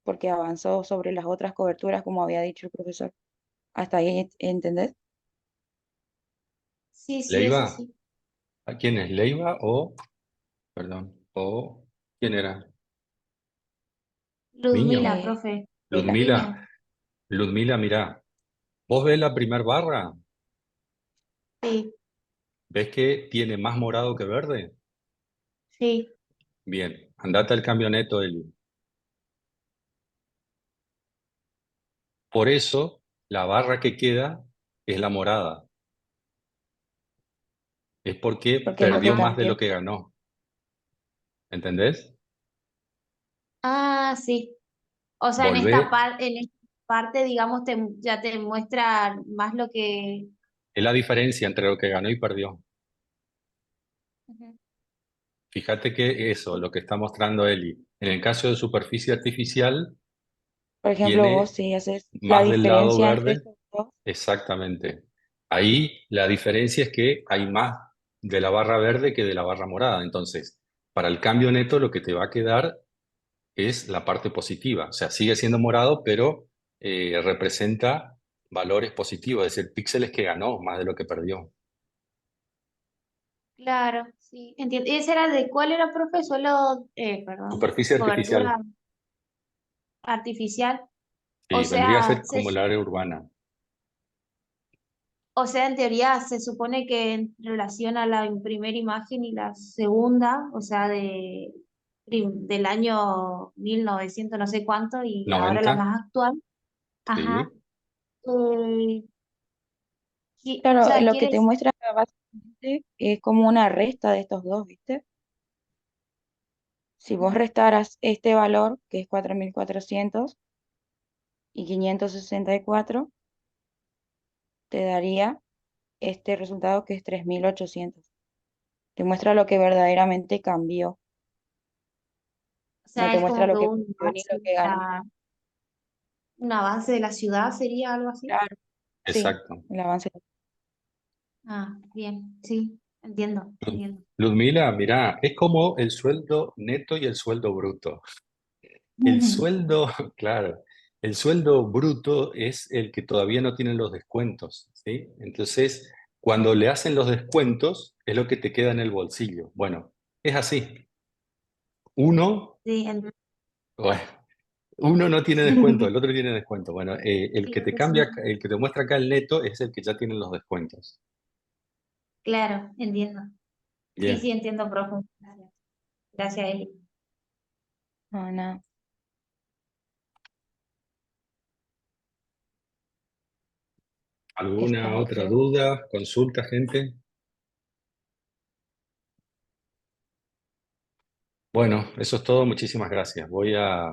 porque avanzó sobre las otras coberturas, como había dicho el profesor. ¿Hasta ahí entendés? sí, sí, eso ¿Leiva? sí. ¿A quién es? ¿Leiva o, perdón, o quién era? ¿Niño? Ludmila, Eh, profe, Mila. niña, Ludmila. Ludmila, mirá. ¿Vos ves la primer barra? sí, ¿Ves que tiene más morado que verde? sí. Bien, andate al camioneto, Eli. Por eso, la barra que queda es la morada. Es porque Porque es lo que perdió más de perdió. lo que ganó. ¿Entendés? Ah, sí. O sea, Volvé, en esta parte, digamos, ya te muestra más lo que... es la diferencia entre lo que ganó y perdió. Ujú. Fíjate que eso, lo que está mostrando Eli, en el caso de superficie artificial, Por ejemplo, vos tiene si haces la más del lado diferencia entre verde. estos dos, Exactamente. Ahí la diferencia es que hay más de la barra verde que de la barra morada. Entonces, para el cambio neto lo que te va a quedar es la parte positiva. O sea, sigue siendo morado, pero representa valores positivos, es decir, píxeles que ganó más de lo que perdió. Claro, sí, entiendo. ¿Y ese era de cuál era, profe? Solo, perdón, Superficie artificial, cobertura artificial. O sí, vendría a sea, ser como el área urbana. en teoría se supone que en relación a la primera imagen y la segunda, o sea, del año 1900 no sé cuánto y ahora la 90, más actual, ajá, sí, eh, o claro, sea, lo que quiere te decir, muestra básicamente es como una resta de estos dos, ¿viste? Si vos ujú, restaras este valor, que es 4400 y 564, te daría este resultado que es 3800. Te muestra lo que verdaderamente cambió, o no sea, te es muestra como lo que que perdió ni lo que ganó. un avance de la ciudad sería algo así. Claro, sí, exacto. el avance. Ah, bien, sí, entiendo, entiendo. Ludmila, mirá, es como el sueldo neto y el sueldo bruto. El Ujú. sueldo, claro, el sueldo bruto es el que todavía no tiene los descuentos, ¿sí? Entonces, cuando le hacen los descuentos, es lo que te queda en el bolsillo. Bueno, es así. Uno, Sí, bueno, uno no tiene descuento, el otro tiene descuento. Bueno, el sí, que te eso sí. cambia, el que te muestra acá el neto es el que ya tiene los descuentos. Claro, entiendo. Sí, sí, Bien. entiendo, profe. Gracias. Gracias, Eli. No, nada. ¿Alguna Esto, otra duda, consulta, gente? Bueno, eso es todo. Muchísimas gracias. Voy a